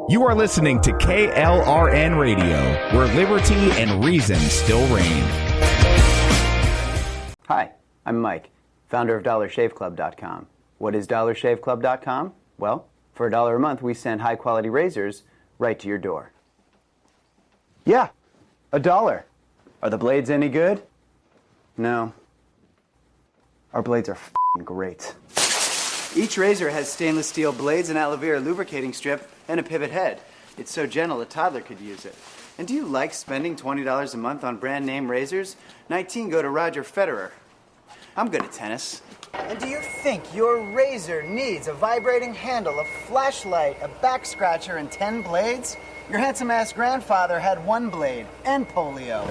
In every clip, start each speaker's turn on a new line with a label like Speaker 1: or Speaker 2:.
Speaker 1: You are listening to KLRN Radio, where liberty and reason still reign.
Speaker 2: Hi, I'm Mike, founder of DollarShaveClub.com. What is DollarShaveClub.com? Well, for $1 a month, we send high-quality razors right to your door. Yeah, $1. Are the blades any good? No. Our blades are f***ing great. Each razor has stainless steel blades, an aloe vera lubricating strip, and a pivot head. It's so gentle a toddler could use it. And do you like spending $20 a month on brand name razors? 19 go to Roger Federer. I'm good at tennis. And do you think your razor needs a vibrating handle, a flashlight, a back scratcher, and 10 blades? Your handsome-ass grandfather had 1 blade and polio.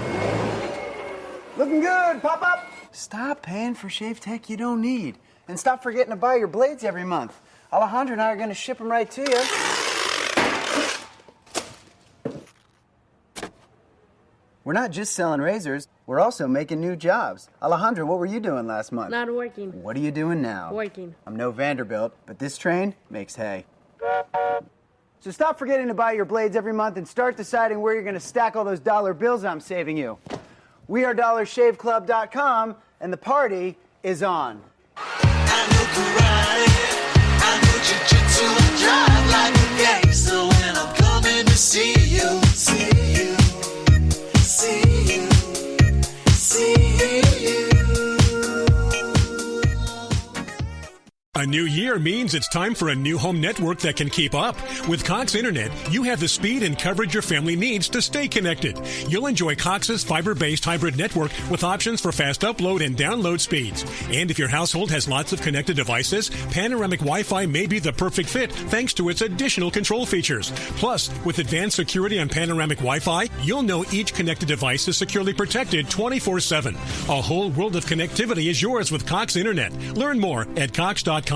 Speaker 2: Looking good, pop-up! Stop paying for shave tech you don't need. And stop forgetting to buy your blades every month. Alejandro and I are going to ship them right to you. We're not just selling razors, we're also making new jobs. Alejandro, what were you doing last month?
Speaker 3: Not working.
Speaker 2: What are you doing now?
Speaker 3: Working.
Speaker 2: I'm no Vanderbilt, but this train makes hay. So stop forgetting to buy your blades every month and start deciding where you're going to stack all those dollar bills I'm saving you. We are DollarShaveClub.com, and the party is on.
Speaker 4: I know karate, I know jiu-jitsu, I drive like a gangster when I'm coming to see you, see you, see you, see you.
Speaker 5: A new year means it's time for a new home network that can keep up. With Cox Internet, you have the speed and coverage your family needs to stay connected. You'll enjoy Cox's fiber-based hybrid network with options for fast upload and download speeds. And if your household has lots of connected devices, Panoramic Wi-Fi may be the perfect fit thanks to its additional control features. Plus, with advanced security on Panoramic Wi-Fi, you'll know each connected device is securely protected 24/7. A whole world of connectivity is yours with Cox Internet. Learn more at Cox.com.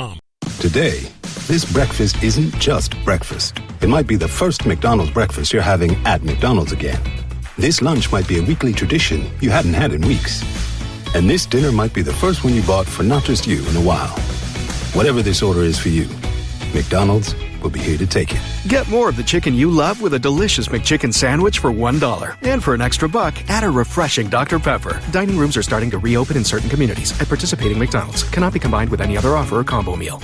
Speaker 6: Today, this breakfast isn't just breakfast. It might be the first McDonald's breakfast you're having at McDonald's again. This lunch might be a weekly tradition you hadn't had in weeks. And this dinner might be the first one you bought for not just you in a while. Whatever this order is for you, McDonald's will be here to take it.
Speaker 7: Get more of the chicken you love with a delicious McChicken sandwich for $1. And for an extra $1, add a refreshing Dr. Pepper. Dining rooms are starting to reopen in certain communities at participating McDonald's. Cannot be combined with any other offer or combo meal.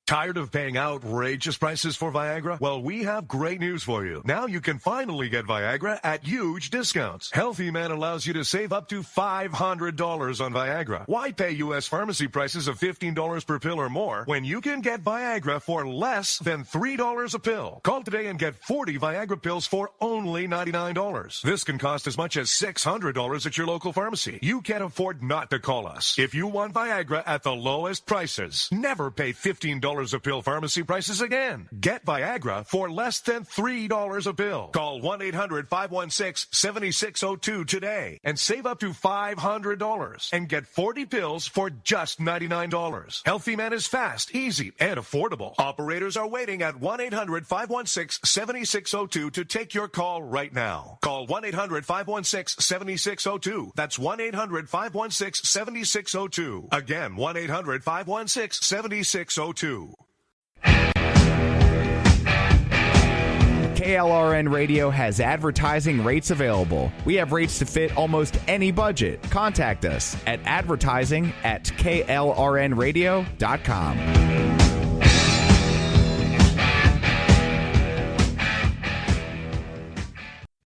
Speaker 8: Tired of paying outrageous prices for Viagra? Well, we have great news for you. Now you can finally get Viagra at huge discounts. Healthy Man allows you to save up to $500 on Viagra. Why pay U.S. pharmacy prices of $15 per pill or more when you can get Viagra for less than $3 a pill? Call today and get 40 Viagra pills for only $99. This can cost as much as $600 at your local pharmacy. You can't afford not to call us. If you want Viagra at the lowest prices, never pay $15 a pill pharmacy prices again. Get Viagra for less than $3 a pill. Call 1-800-516-7602 today and save up to $500 and get 40 pills for just $99. Healthy Man is fast, easy, and affordable. Operators are waiting at 1-800-516-7602 to take your call right now. Call 1-800-516-7602. That's 1-800-516-7602. Again, 1-800-516-7602.
Speaker 1: KLRN Radio has advertising rates available. We have rates to fit almost any budget. Contact us at advertising@klrnradio.com.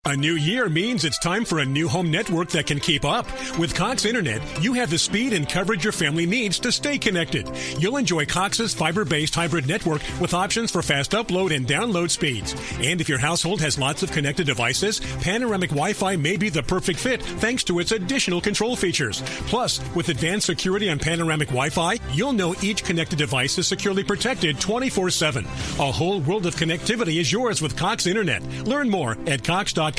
Speaker 5: A new year means it's time for a new home network that can keep up. With Cox Internet, you have the speed and coverage your family needs to stay connected. You'll enjoy Cox's fiber-based hybrid network with options for fast upload and download speeds. And if your household has lots of connected devices, Panoramic Wi-Fi may be the perfect fit thanks to its additional control features. Plus, with advanced security on Panoramic Wi-Fi, you'll know each connected device is securely protected 24/7. A whole world of connectivity is yours with Cox Internet. Learn more at Cox.com.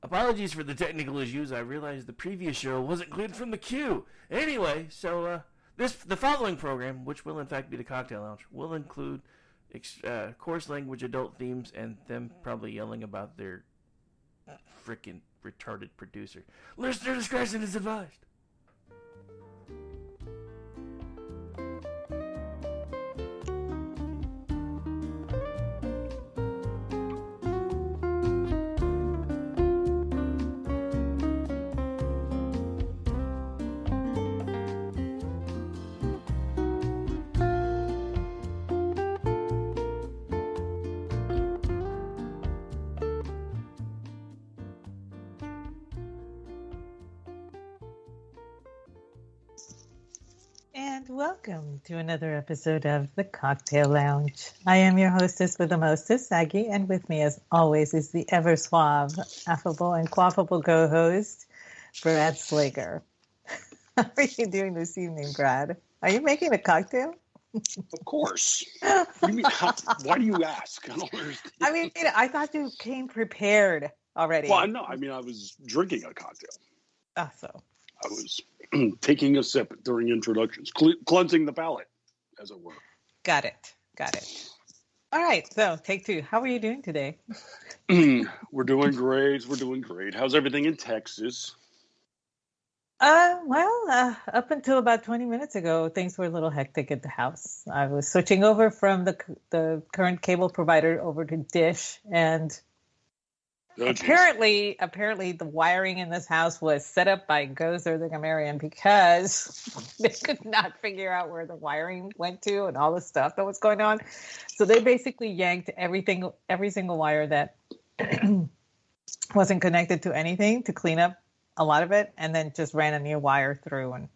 Speaker 3: Apologies for the technical issues. I realized the previous show wasn't cleared from the queue. Anyway, so the following program, which will in fact be the Cocktail Lounge, will include coarse language, adult themes, and them probably yelling about their freaking retarded producer. Listener discretion is advised.
Speaker 9: Welcome to another episode of the Cocktail Lounge. I am your hostess with the mostest, Aggie, and with me, as always, is the ever suave, affable, and quaffable co-host, Brad Slager. How are you doing this evening, Brad? Are you making a cocktail?
Speaker 10: Of course. You mean, why do you ask? I don't understand.
Speaker 9: I mean, I thought you came prepared already.
Speaker 10: Well, no, I mean, I was drinking a cocktail.
Speaker 9: Ah, so.
Speaker 10: I was taking a sip during introductions, cleansing the palate, as it were.
Speaker 9: Got it. All right, so take two. How are you doing today?
Speaker 10: We're doing great. How's everything in Texas?
Speaker 9: Well, up until about 20 minutes ago, things were a little hectic at the house. I was switching over from the current cable provider over to Dish, and apparently the wiring in this house was set up by Gozer the Gamarian because they could not figure out where the wiring went to and all the stuff that was going on. So they basically yanked every single wire that wasn't connected to anything to clean up a lot of it, and then just ran a new wire through. And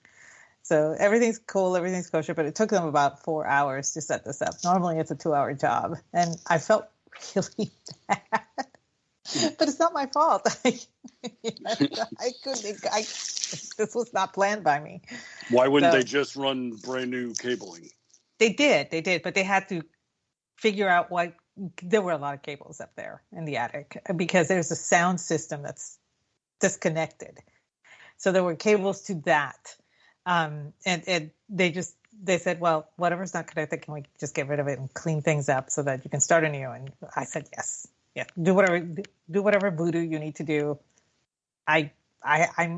Speaker 9: so everything's cool, everything's kosher, but it took them about 4 hours to set this up. Normally it's a 2-hour job, and I felt really bad. But it's not my fault. This was not planned by me.
Speaker 10: Why wouldn't they just run brand new cabling?
Speaker 9: They did, but they had to figure out there were a lot of cables up there in the attic because there's a sound system that's disconnected. So there were cables to that. And they said, well, whatever's not connected, can we just get rid of it and clean things up so that you can start anew? And I said, yes. Yeah, do whatever voodoo you need to do. I'm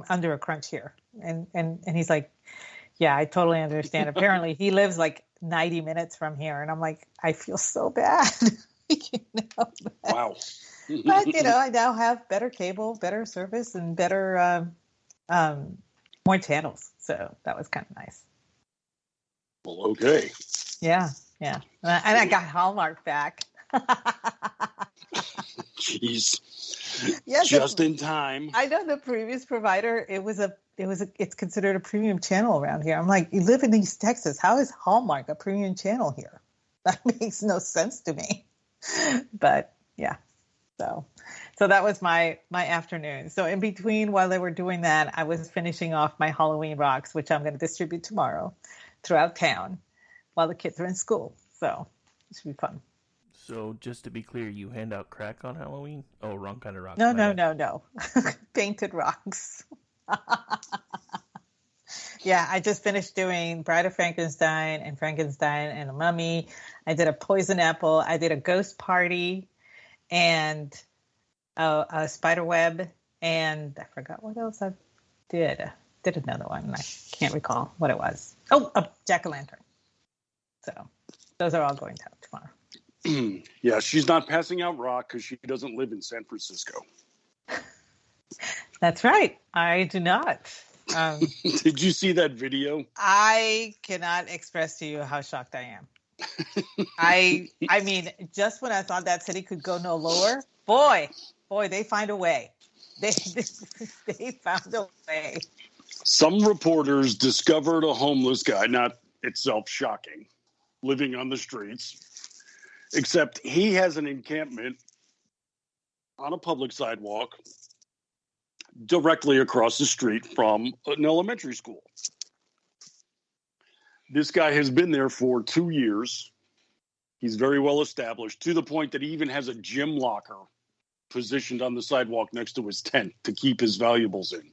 Speaker 9: under a crunch here, and he's like, yeah, I totally understand. Apparently, he lives like 90 minutes from here, and I'm like, I feel so bad.
Speaker 10: Wow.
Speaker 9: But I now have better cable, better service, and better more channels. So that was kind of nice.
Speaker 10: Well, okay.
Speaker 9: Yeah, and I got Hallmark back.
Speaker 10: Jeez.
Speaker 9: Yes,
Speaker 10: just in time.
Speaker 9: I know the previous provider, it's considered a premium channel around here. I'm like, you live in East Texas. How is Hallmark a premium channel here? That makes no sense to me. But yeah. So that was my afternoon. So in between, while they were doing that, I was finishing off my Halloween rocks, which I'm going to distribute tomorrow throughout town while the kids are in school. So it should be fun.
Speaker 3: So, just to be clear, you hand out crack on Halloween? Oh, wrong kind of rocks.
Speaker 9: No. Painted rocks. Yeah, I just finished doing Bride of Frankenstein and a Mummy. I did a poison apple. I did a ghost party and a spider web. And I forgot what else I did. I did another one. I can't recall what it was. Oh, a jack-o'-lantern. So those are all going down tomorrow.
Speaker 10: Yeah, she's not passing out rock because she doesn't live in San Francisco.
Speaker 9: That's right. I do not.
Speaker 10: Did you see that video?
Speaker 9: I cannot express to you how shocked I am. I mean, just when I thought that city could go no lower, boy, they find a way. They found a way.
Speaker 10: Some reporters discovered a homeless guy, not itself shocking, living on the streets. Except he has an encampment on a public sidewalk directly across the street from an elementary school. This guy has been there for 2 years. He's very well established to the point that he even has a gym locker positioned on the sidewalk next to his tent to keep his valuables in.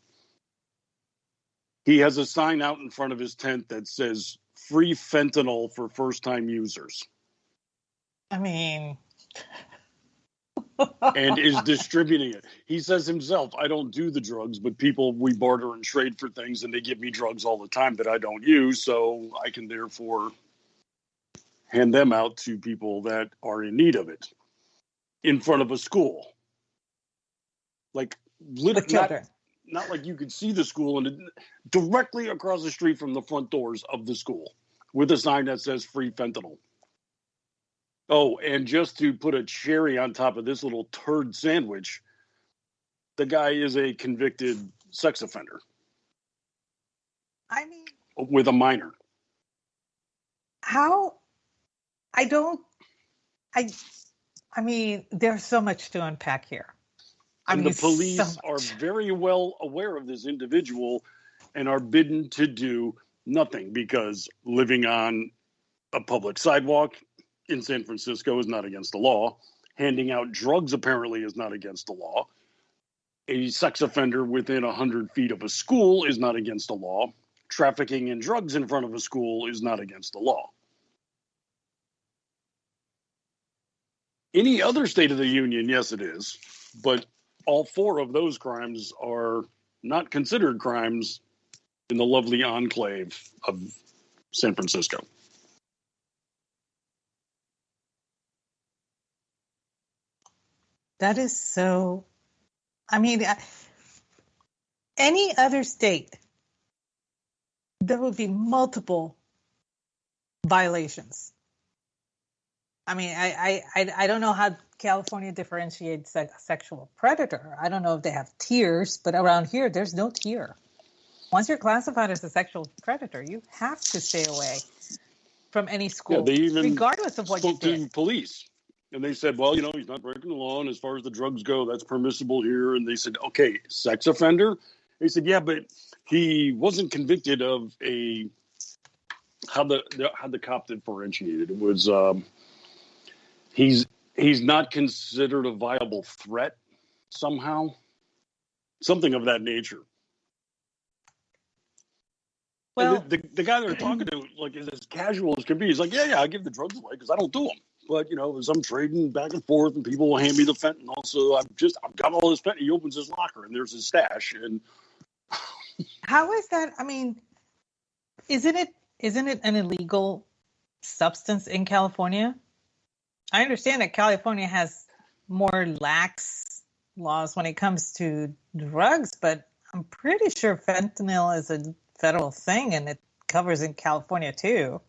Speaker 10: He has a sign out in front of his tent that says free fentanyl for first-time users.
Speaker 9: I mean,
Speaker 10: and is distributing it. He says himself, I don't do the drugs, but we barter and trade for things, and they give me drugs all the time that I don't use, so I can therefore hand them out to people that are in need of it in front of a school. Like, not like you could see the school, and directly across the street from the front doors of the school with a sign that says free fentanyl. Oh, and just to put a cherry on top of this little turd sandwich, the guy is a convicted sex offender.
Speaker 9: I mean,
Speaker 10: with a minor.
Speaker 9: How? I mean, there's so much to unpack here.
Speaker 10: And the police are very well aware of this individual and are bidden to do nothing because living on a public sidewalk in San Francisco is not against the law. Handing out drugs apparently is not against the law. A sex offender within 100 feet of a school is not against the law. Trafficking in drugs in front of a school is not against the law. Any other state of the union, yes, it is. But all four of those crimes are not considered crimes in the lovely enclave of San Francisco.
Speaker 9: That is so. I mean, any other state, there would be multiple violations. I mean, I don't know how California differentiates a sexual predator. I don't know if they have tiers, but around here, there's no tier. Once you're classified as a sexual predator, you have to stay away from any school,
Speaker 10: they even
Speaker 9: regardless of what you did.
Speaker 10: To police. And they said, well, he's not breaking the law, and as far as the drugs go, that's permissible here. And they said, okay, sex offender? They said, yeah, but he wasn't convicted of how the cop differentiated. It was he's not considered a viable threat somehow, something of that nature. Well, the guy they're talking to, like, is as casual as can be. He's like, yeah, I give the drugs away because I don't do them. But, as I'm trading back and forth and people will hand me the fentanyl, so I've got all this fentanyl. He opens his locker and there's his stash. And
Speaker 9: how is that? I mean, isn't it an illegal substance in California? I understand that California has more lax laws when it comes to drugs, but I'm pretty sure fentanyl is a federal thing and it covers in California too.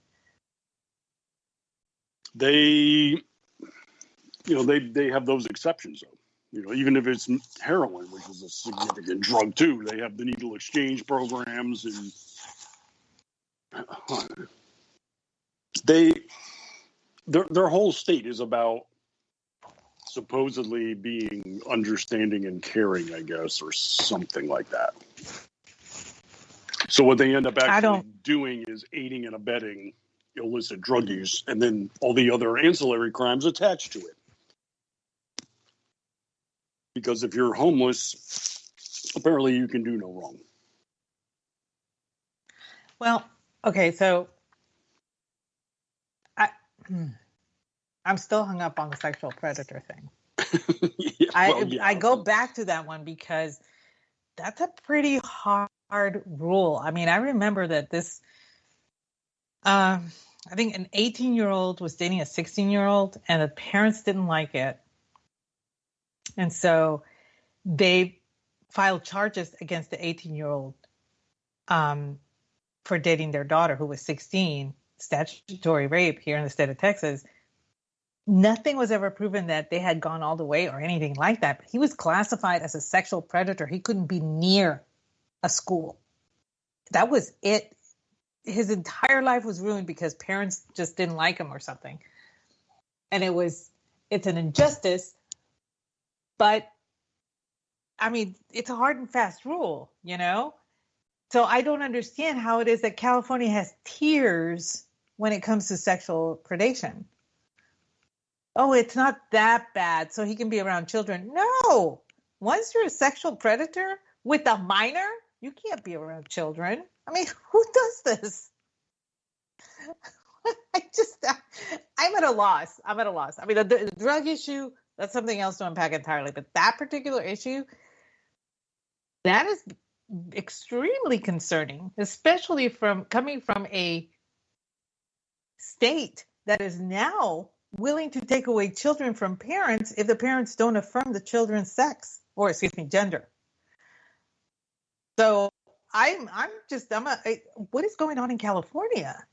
Speaker 10: They have those exceptions, though. Even if it's heroin, which is a significant drug too, they have the needle exchange programs, and their whole state is about supposedly being understanding and caring, I guess, or something like that. So what they end up actually doing is aiding and abetting illicit drug use, and then all the other ancillary crimes attached to it. Because if you're homeless, apparently you can do no wrong.
Speaker 9: Well, okay, so I'm still hung up on the sexual predator thing. I go back to that one because that's a pretty hard rule. I mean, I remember that this I think an 18-year-old was dating a 16-year-old and the parents didn't like it. And so they filed charges against the 18-year-old for dating their daughter who was 16, statutory rape here in the state of Texas. Nothing was ever proven that they had gone all the way or anything like that. But he was classified as a sexual predator. He couldn't be near a school. That was it. His entire life was ruined because parents just didn't like him or something. And it's an injustice, but I mean, it's a hard and fast rule, So I don't understand how it is that California has tiers when it comes to sexual predation. oh, it's not that bad, so he can be around children. No. Once you're a sexual predator with a minor, you can't be around children. I mean, who does this? I'm at a loss. I'm at a loss. I mean, the drug issue, that's something else to unpack entirely. But that particular issue, that is extremely concerning, especially coming from a state that is now willing to take away children from parents if the parents don't affirm the children's sex or, gender. So what is going on in California?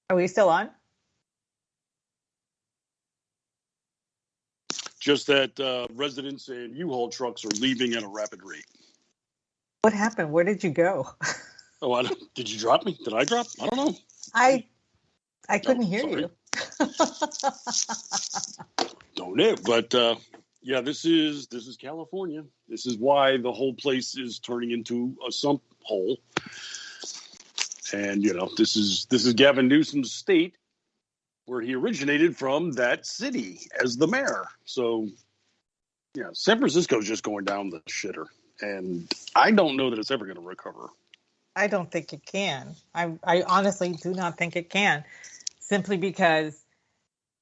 Speaker 9: Are we still on?
Speaker 10: Just that residents and U-Haul trucks are leaving at a rapid rate.
Speaker 9: What happened? Where did you go?
Speaker 10: Oh, did you drop me? Did I drop? I don't know.
Speaker 9: I couldn't hear you.
Speaker 10: Don't know, but yeah, this is California. This is why the whole place is turning into a sump hole. And this is Gavin Newsom's state, where he originated from, that city as the mayor. So, San Francisco's just going down the shitter, and I don't know that it's ever going to recover.
Speaker 9: I don't think it can. I honestly do not think it can, simply because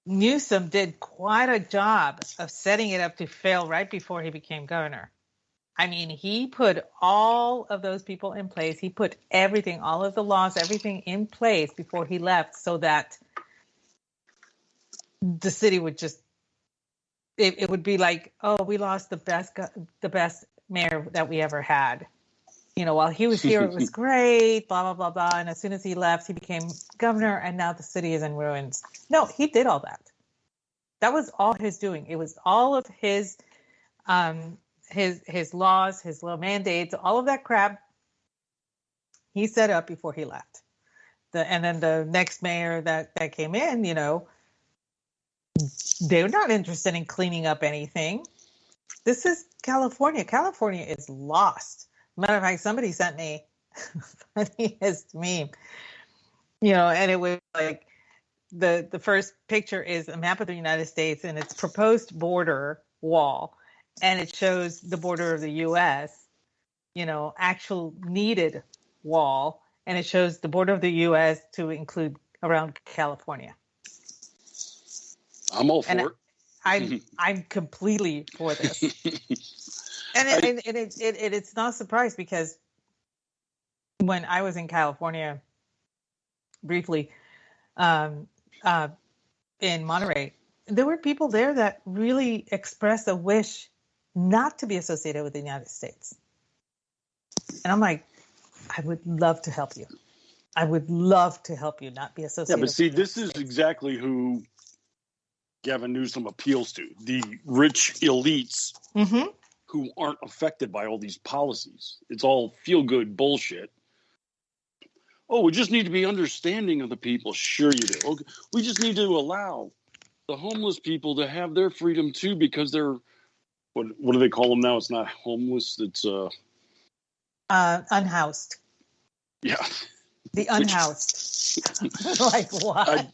Speaker 9: Newsom did quite a job of setting it up to fail right before he became governor. I mean, he put all of those people in place. He put everything, all of the laws, everything in place before he left, so that the city would just, it would be like, oh, we lost the best mayor that we ever had. While he was here, it was great, blah, blah, blah, blah. And as soon as he left, he became governor, and now the city is in ruins. No, he did all that. That was all his doing. It was all of his laws, his law mandates, all of that crap he set up before he left. And then the next mayor that came in, they're not interested in cleaning up anything. This is California. California is lost. Matter of fact, somebody sent me the funniest meme, and it was like the first picture is a map of the United States and its proposed border wall. And it shows the border of the U.S., actual needed wall. And it shows the border of the U.S. to include around California.
Speaker 10: I'm all for it.
Speaker 9: I'm completely for this. And it's not a surprise, because when I was in California briefly, in Monterey, there were people there that really expressed a wish not to be associated with the United States. And I'm like, I would love to help you. I would love to help you not be associated.
Speaker 10: Yeah, but see, this is exactly who Gavin Newsom appeals to. The rich elites who aren't affected by all these policies. It's all feel-good bullshit. Oh, we just need to be understanding of the people. Sure you do. Okay. We just need to allow the homeless people to have their freedom too, because they're, what do they call them now? It's not homeless. It's
Speaker 9: unhoused.
Speaker 10: Yeah.
Speaker 9: The unhoused. Like what?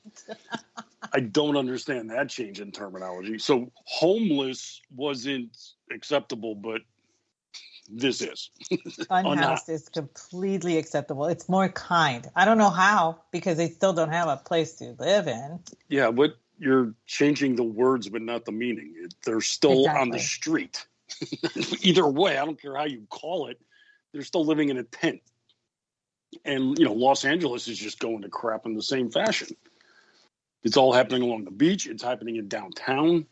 Speaker 10: I don't understand that change in terminology. So homeless wasn't acceptable, but this is.
Speaker 9: Unhoused is completely acceptable. It's more kind. I don't know how, because they still don't have a place to live in.
Speaker 10: Yeah, but you're changing the words, but not the meaning. They're still on the street. Either way, I don't care how you call it. They're still living in a tent. And, Los Angeles is just going to crap in the same fashion. It's all happening along the beach. It's happening in downtown.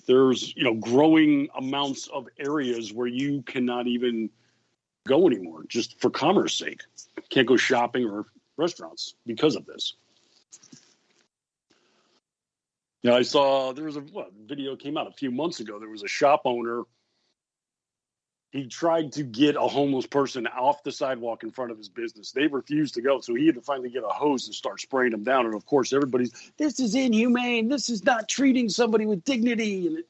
Speaker 10: There's, growing amounts of areas where you cannot even go anymore, just for commerce sake. Can't go shopping or restaurants because of this. I saw there was a video came out a few months ago. There was a shop owner. He tried to get a homeless person off the sidewalk in front of his business. They refused to go, so he had to finally get a hose and start spraying them down. And, of course, everybody's, this is inhumane. This is not treating somebody with dignity.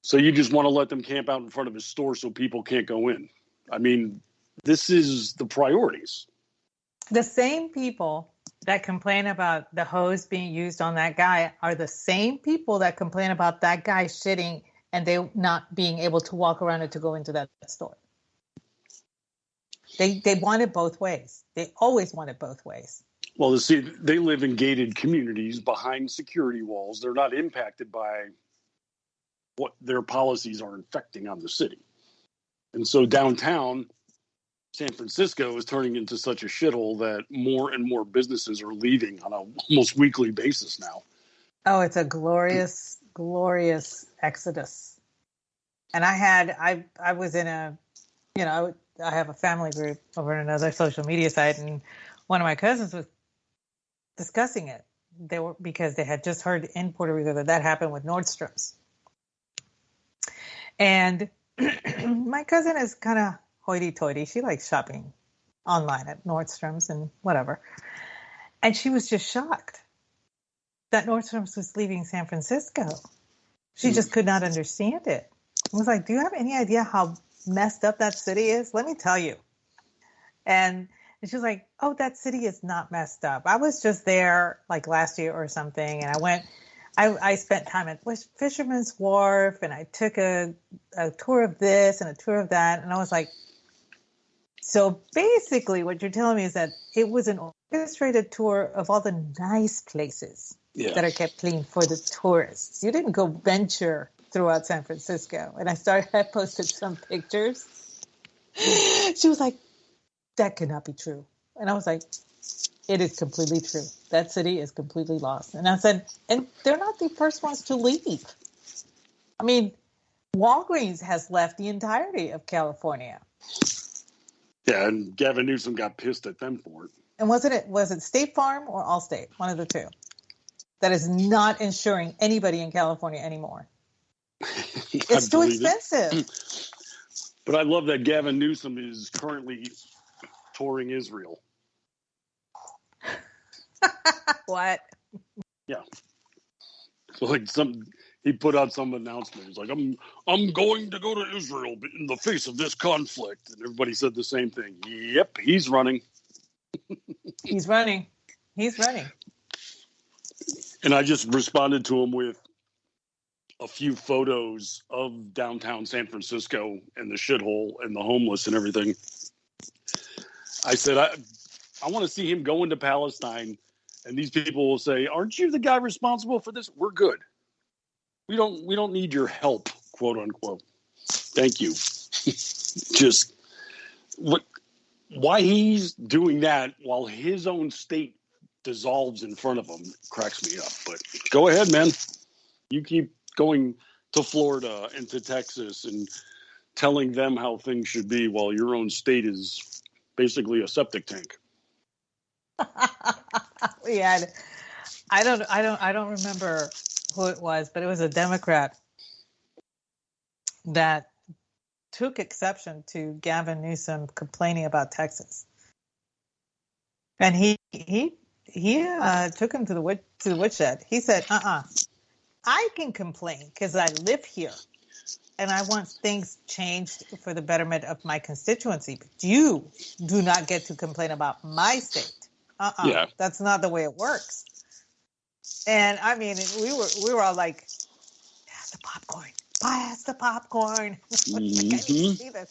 Speaker 10: So you just want to let them camp out in front of his store so people can't go in. I mean, this is the priorities.
Speaker 9: The same people that complain about the hose being used on that guy are the same people that complain about that guy shitting and they not being able to walk around it to go into that store. They want it both ways. They always want it both ways.
Speaker 10: Well, see, they live in gated communities behind security walls. They're not impacted by what their policies are infecting on the city. And so downtown San Francisco is turning into such a shithole that more and more businesses are leaving on a almost weekly basis now.
Speaker 9: Oh, it's a glorious, glorious exodus. And I was in I have a family group over in another social media site, and one of my cousins was discussing it. Because they had just heard in Puerto Rico that happened with Nordstrom's. And my cousin is kind of hoity-toity. She likes shopping online at Nordstrom's and whatever. And she was just shocked that Nordstrom's was leaving San Francisco. She just could not understand it. I was like, do you have any idea how messed up that city is? Let me tell you. And she was like, oh, that city is not messed up. I was just there like last year or something. And I spent time at Fisherman's Wharf, and I took a tour of this and a tour of that. And I was like, so basically what you're telling me is that it was an orchestrated tour of all the nice places that are kept clean for the tourists. You didn't go venture throughout San Francisco. And I posted some pictures. She was like, that cannot be true. And I was like, it is completely true. That city is completely lost. And I said, and they're not the first ones to leave. I mean, Walgreens has left the entirety of California.
Speaker 10: Yeah, and Gavin Newsom got pissed at them for it.
Speaker 9: And was it State Farm or Allstate? One of the two. That is not insuring anybody in California anymore. It's too expensive.
Speaker 10: But I love that Gavin Newsom is currently touring Israel.
Speaker 9: What?
Speaker 10: Yeah. So he put out some announcement. He's like, I'm going to go to Israel in the face of this conflict. And everybody said the same thing. Yep, he's running.
Speaker 9: He's running.
Speaker 10: And I just responded to him with a few photos of downtown San Francisco and the shithole and the homeless and everything. I said, I want to see him go into Palestine, and these people will say, aren't you the guy responsible for this? We're good. We don't need your help, quote unquote. Thank you. Just why he's doing that while his own state dissolves in front of him cracks me up. But go ahead, man. You keep going to Florida and to Texas and telling them how things should be while your own state is basically a septic tank.
Speaker 9: We had, I don't remember who it was, but it was a Democrat that took exception to Gavin Newsom complaining about Texas, and he took him to the woodshed. He said, I can complain because I live here and I want things changed for the betterment of my constituency. But you do not get to complain about my state. Yeah. That's not the way it works. And I mean, we were all like, pass the popcorn. Mm-hmm.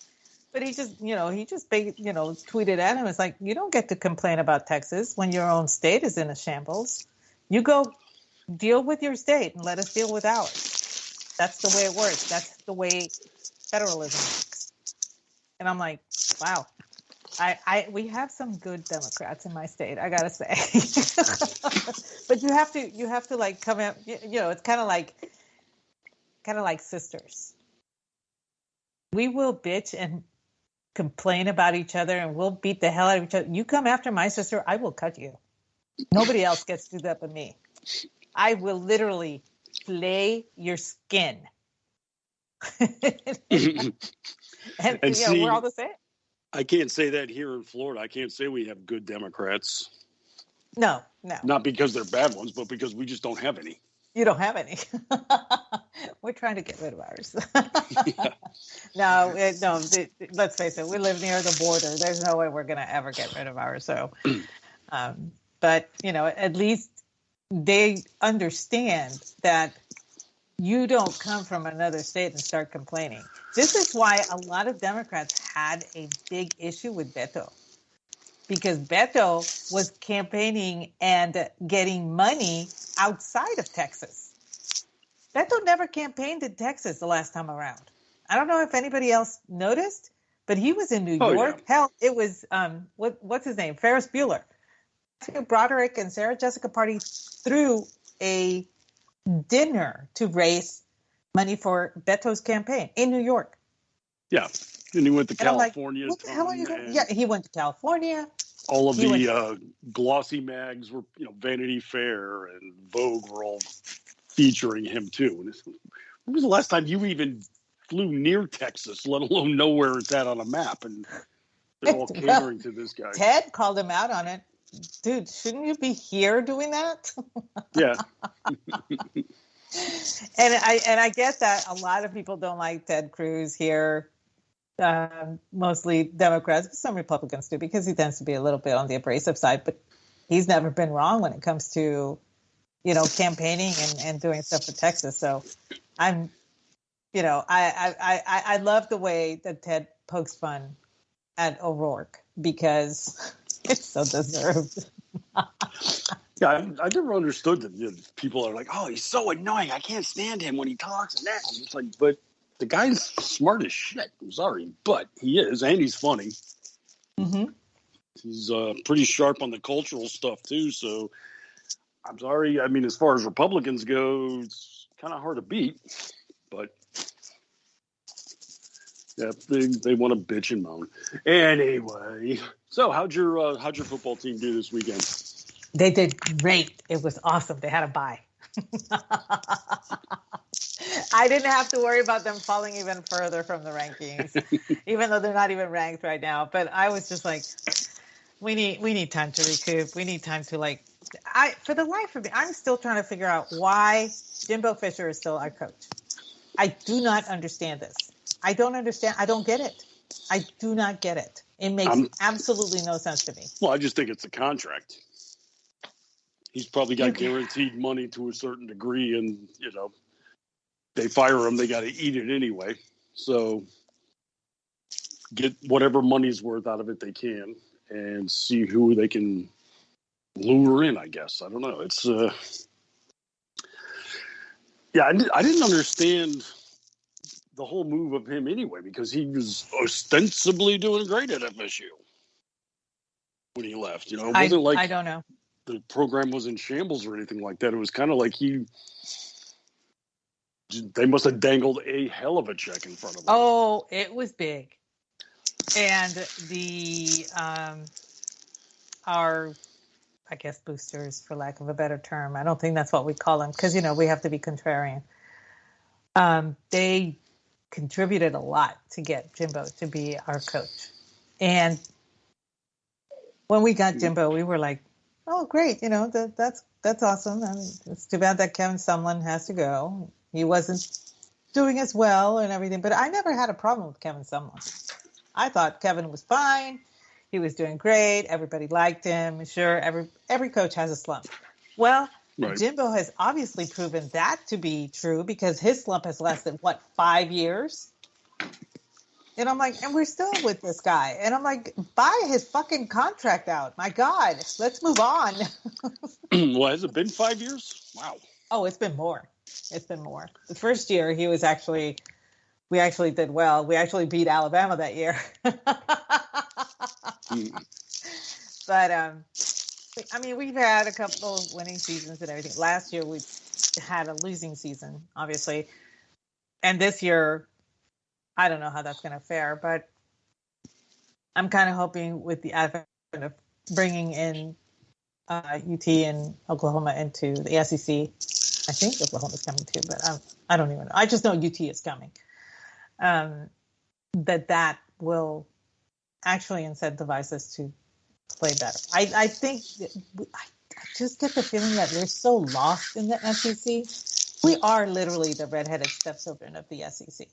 Speaker 9: But he just tweeted at him. It's like, you don't get to complain about Texas when your own state is in a shambles. You go deal with your state and let us deal with ours. That's the way it works. That's the way federalism works. And I'm like, wow. We have some good Democrats in my state, I gotta say. But you have to like come out, it's kind of like sisters. We will bitch and complain about each other and we'll beat the hell out of each other. You come after my sister, I will cut you. Nobody else gets to do that but me. I will literally flay your skin. and see, we're all the same.
Speaker 10: I can't say that here in Florida. I can't say we have good Democrats.
Speaker 9: No.
Speaker 10: Not because they're bad ones, but because we just don't have any.
Speaker 9: You don't have any. We're trying to get rid of ours. Let's face it. We live near the border. There's no way we're going to ever get rid of ours. So, but at least they understand that you don't come from another state and start complaining. This is why a lot of Democrats had a big issue with Beto, because Beto was campaigning and getting money outside of Texas. Beto never campaigned in Texas the last time around. I don't know if anybody else noticed, but he was in New York.
Speaker 10: Yeah.
Speaker 9: Hell, it was, what's his name? Ferris Bueller. Broderick and Sarah Jessica Party threw a dinner to raise money for Beto's campaign in New York.
Speaker 10: Yeah. And he went to
Speaker 9: And I'm like,
Speaker 10: California.
Speaker 9: what the hell are you doing? Yeah, he went to California.
Speaker 10: All of the glossy mags were, Vanity Fair and Vogue were all featuring him too. And when was the last time you even flew near Texas, let alone know where it's at on a map? And they're all catering to this guy.
Speaker 9: Ted called him out on it. Dude, shouldn't you be here doing that?
Speaker 10: Yeah.
Speaker 9: And I get that a lot of people don't like Ted Cruz here. Mostly Democrats, but some Republicans do, because he tends to be a little bit on the abrasive side. But he's never been wrong when it comes to, campaigning and doing stuff for Texas. So I love the way that Ted pokes fun at O'Rourke, because it's so deserved.
Speaker 10: Yeah, I never understood that. People are like, "Oh, he's so annoying. I can't stand him when he talks." And that, and it's like, but the guy's smart as shit. I'm sorry, but he is, and he's funny.
Speaker 9: Mm-hmm.
Speaker 10: He's pretty sharp on the cultural stuff too. So I'm sorry. I mean, as far as Republicans go, it's kind of hard to beat. But yeah, they want to bitch and moan. Anyway, so how'd your football team do this weekend?
Speaker 9: They did great. It was awesome. They had a bye. I didn't have to worry about them falling even further from the rankings, even though they're not even ranked right now. But I was just like, we need time to recoup. We need time to for the life of me, I'm still trying to figure out why Jimbo Fisher is still our coach. I do not understand this. I don't understand. I don't get it. I do not get it. It makes absolutely no sense to me.
Speaker 10: Well, I just think it's a contract. He's probably got guaranteed money to a certain degree, and they fire him, they got to eat it anyway. So get whatever money's worth out of it they can, and see who they can lure in, I guess. I don't know. It's I didn't understand the whole move of him anyway, because he was ostensibly doing great at FSU when he left. It wasn't like
Speaker 9: I don't know.
Speaker 10: The program was in shambles or anything like that. It was kind of like they must have dangled a hell of a check in front of him.
Speaker 9: Oh, it was big. And the our, I guess, boosters, for lack of a better term, I don't think that's what we call them, because we have to be contrarian. They contributed a lot to get Jimbo to be our coach. And when we got Jimbo, we were like, oh, great. That's awesome. I mean, it's too bad that Kevin Sumlin has to go. He wasn't doing as well and everything, but I never had a problem with Kevin Sumlin. I thought Kevin was fine. He was doing great. Everybody liked him. Sure, every coach has a slump. Well, right. Jimbo has obviously proven that to be true, because his slump has lasted, 5 years? And I'm like, and we're still with this guy. And I'm like, buy his fucking contract out. My God, let's move on.
Speaker 10: Well, has it been 5 years? Wow.
Speaker 9: Oh, it's been more. It's been more. The first year we actually did well. We actually beat Alabama that year. But, I mean, we've had a couple of winning seasons and everything. Last year we had a losing season, obviously. And this year, I don't know how that's going to fare, but I'm kind of hoping with the advent of bringing in UT and Oklahoma into the SEC. I think Oklahoma's coming too, but I don't even know. I just know UT is coming. That will actually incentivize us to play better. I think just get the feeling that we're so lost in the SEC. We are literally the redheaded stepchildren of the SEC.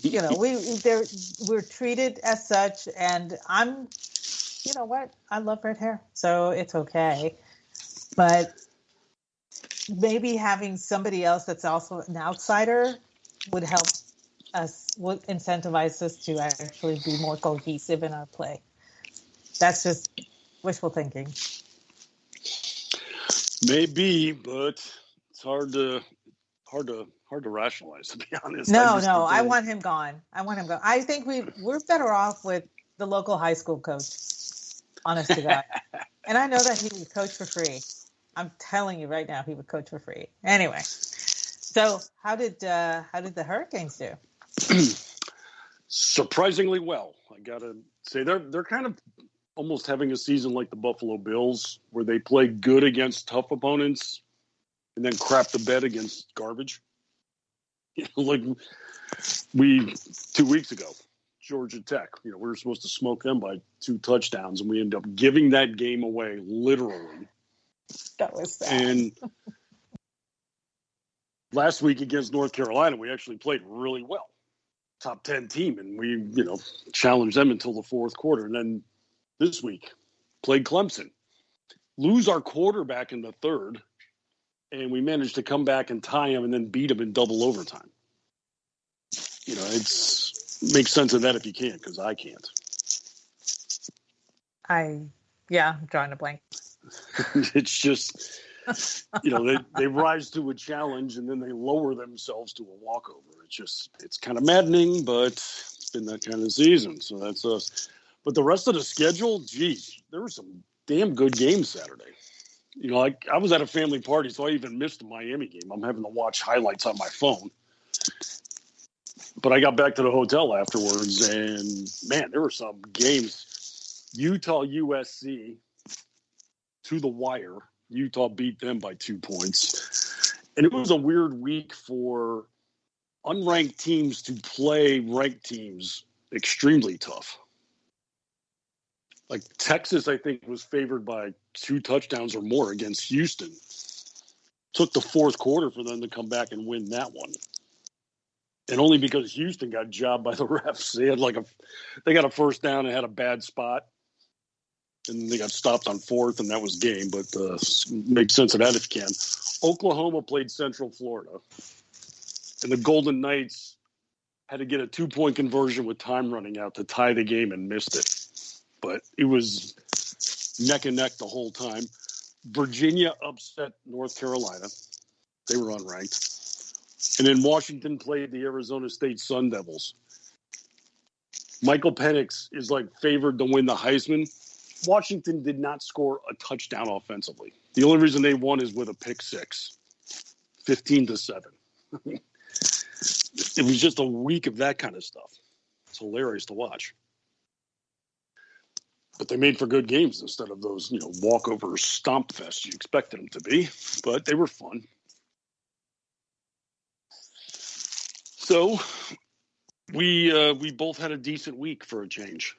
Speaker 9: You know, we're treated as such, and you know what? I love red hair, so it's okay. But maybe having somebody else that's also an outsider would help us, would incentivize us to actually be more cohesive in our play. That's just wishful thinking.
Speaker 10: Maybe, but it's hard to rationalize, to be honest.
Speaker 9: No, I want him gone. I think we're better off with the local high school coach. Honest to God. And I know that he would coach for free. I'm telling you right now, he would coach for free. Anyway, so how did the Hurricanes do?
Speaker 10: Surprisingly well. I gotta say they're kind of almost having a season like the Buffalo Bills, where they play good against tough opponents and then crap the bed against garbage. Like 2 weeks ago, Georgia Tech, we were supposed to smoke them by 2 touchdowns, and we ended up giving that game away, literally.
Speaker 9: That was sad.
Speaker 10: And last week against North Carolina, we actually played really well. Top 10 team, and we, challenged them until the fourth quarter. And then this week, played Clemson. Lose our quarterback in the third, and we managed to come back and tie him and then beat him in double overtime. Makes sense of that if you can, because I can't.
Speaker 9: I'm drawing a blank.
Speaker 10: It's just, they rise to a challenge and then they lower themselves to a walkover. It's kind of maddening, but it's been that kind of season. So that's us. But the rest of the schedule, geez, there were some damn good games Saturday. I was at a family party, so I even missed the Miami game. I'm having to watch highlights on my phone. But I got back to the hotel afterwards, and, man, there were some games. Utah, USC, to the wire. Utah beat them by 2 points. And it was a weird week for unranked teams to play ranked teams extremely tough. Like Texas, I think, was favored by 2 touchdowns or more against Houston. Took the fourth quarter for them to come back and win that one. And only because Houston got jobbed by the refs. They got a first down and had a bad spot. And they got stopped on fourth, and that was game. But make sense of that if you can. Oklahoma played Central Florida. And the Golden Knights had to get a 2-point conversion with time running out to tie the game and missed it. But it was neck and neck the whole time. Virginia upset North Carolina. They were unranked. And then Washington played the Arizona State Sun Devils. Michael Penix is favored to win the Heisman. Washington did not score a touchdown offensively. The only reason they won is with a pick six, 15-7. It was just a week of that kind of stuff. It's hilarious to watch. But they made for good games instead of those, walkover stomp fests you expected them to be. But they were fun. So we both had a decent week for a change.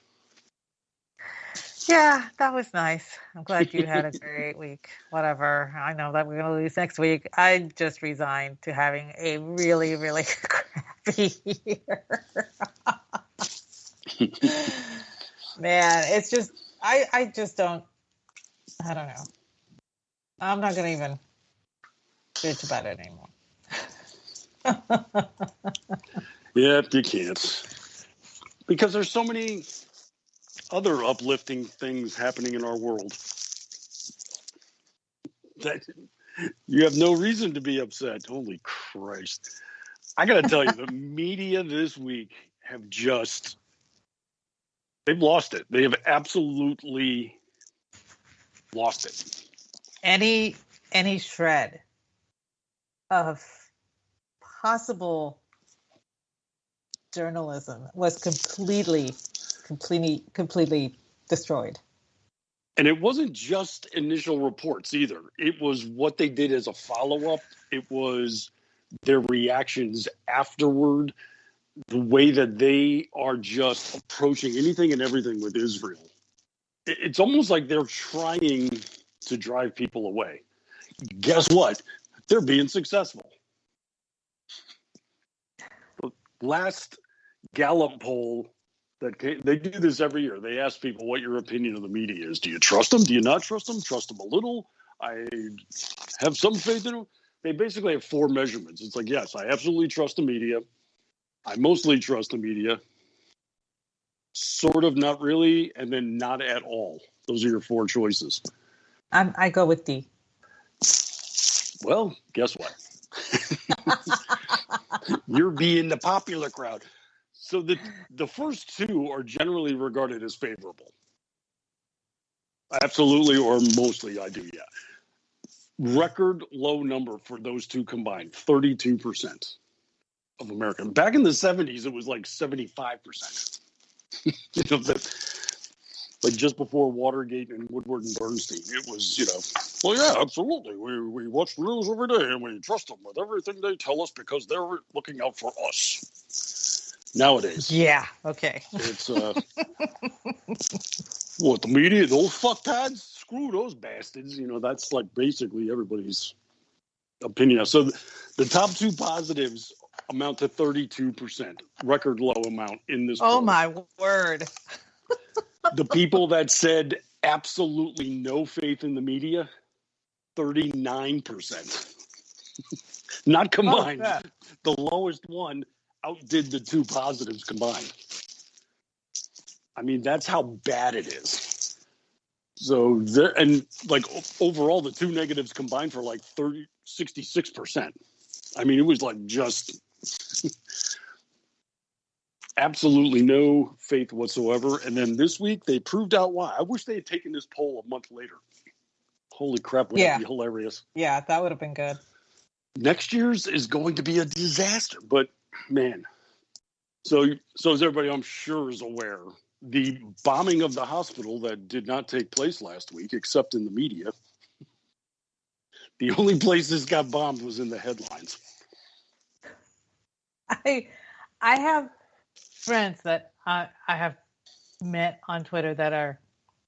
Speaker 9: Yeah, that was nice. I'm glad you had a great week. Whatever. I know that we're going to lose next week. I just resigned to having a really, really crappy year. Man, it's just, I just don't, I don't know. I'm not going to even bitch about it anymore.
Speaker 10: Yeah, you can't. Because there's so many other uplifting things happening in our world that you have no reason to be upset. Holy Christ. I got to tell you, the media this week have just, they've lost it. They have absolutely lost it. Any
Speaker 9: shred of possible journalism was completely destroyed.
Speaker 10: And it wasn't just initial reports either. It was what they did as a follow-up. It was their reactions afterward, the way that they are just approaching anything and everything with Israel. It's almost like they're trying to drive people away. Guess what? They're being successful. The last Gallup poll they do this every year. They ask people what your opinion of the media is. Do you trust them? Do you not trust them? Trust them a little? I have some faith in them. They basically have 4 measurements. It's like, yes, I absolutely trust the media. I mostly trust the media. Sort of, not really, and then not at all. Those are your 4 choices.
Speaker 9: I go with D.
Speaker 10: Well, guess what? You're being the popular crowd. So the first 2 are generally regarded as favorable. Absolutely, or mostly, I do, yeah. Record low number for those 2 combined, 32% of Americans. Back in the 70s, it was like 75%. Like just before Watergate and Woodward and Bernstein, it was, well, yeah, absolutely. We watch the news every day and we trust them with everything they tell us because they're looking out for us. Nowadays.
Speaker 9: Yeah, okay.
Speaker 10: It's, what, the media, those fucktads? Screw those bastards. That's like basically everybody's opinion. So the top 2 positives amount to 32%, record low amount in this poll.
Speaker 9: Oh, my word.
Speaker 10: The people that said absolutely no faith in the media, 39%. Not combined.
Speaker 9: Oh,
Speaker 10: the lowest one outdid the 2 positives combined. I mean, that's how bad it is. So there, and like overall, the 2 negatives combined for like 66%. I mean, it was like just absolutely no faith whatsoever. And then this week they proved out why. I wish they had taken this poll a month later. Holy crap, would that be hilarious?
Speaker 9: Yeah, that would have been good.
Speaker 10: Next year's is going to be a disaster, but man. So as everybody I'm sure is aware, the bombing of the hospital that did not take place last week, except in the media, the only place this got bombed was in the headlines.
Speaker 9: I have friends that I have met on Twitter that are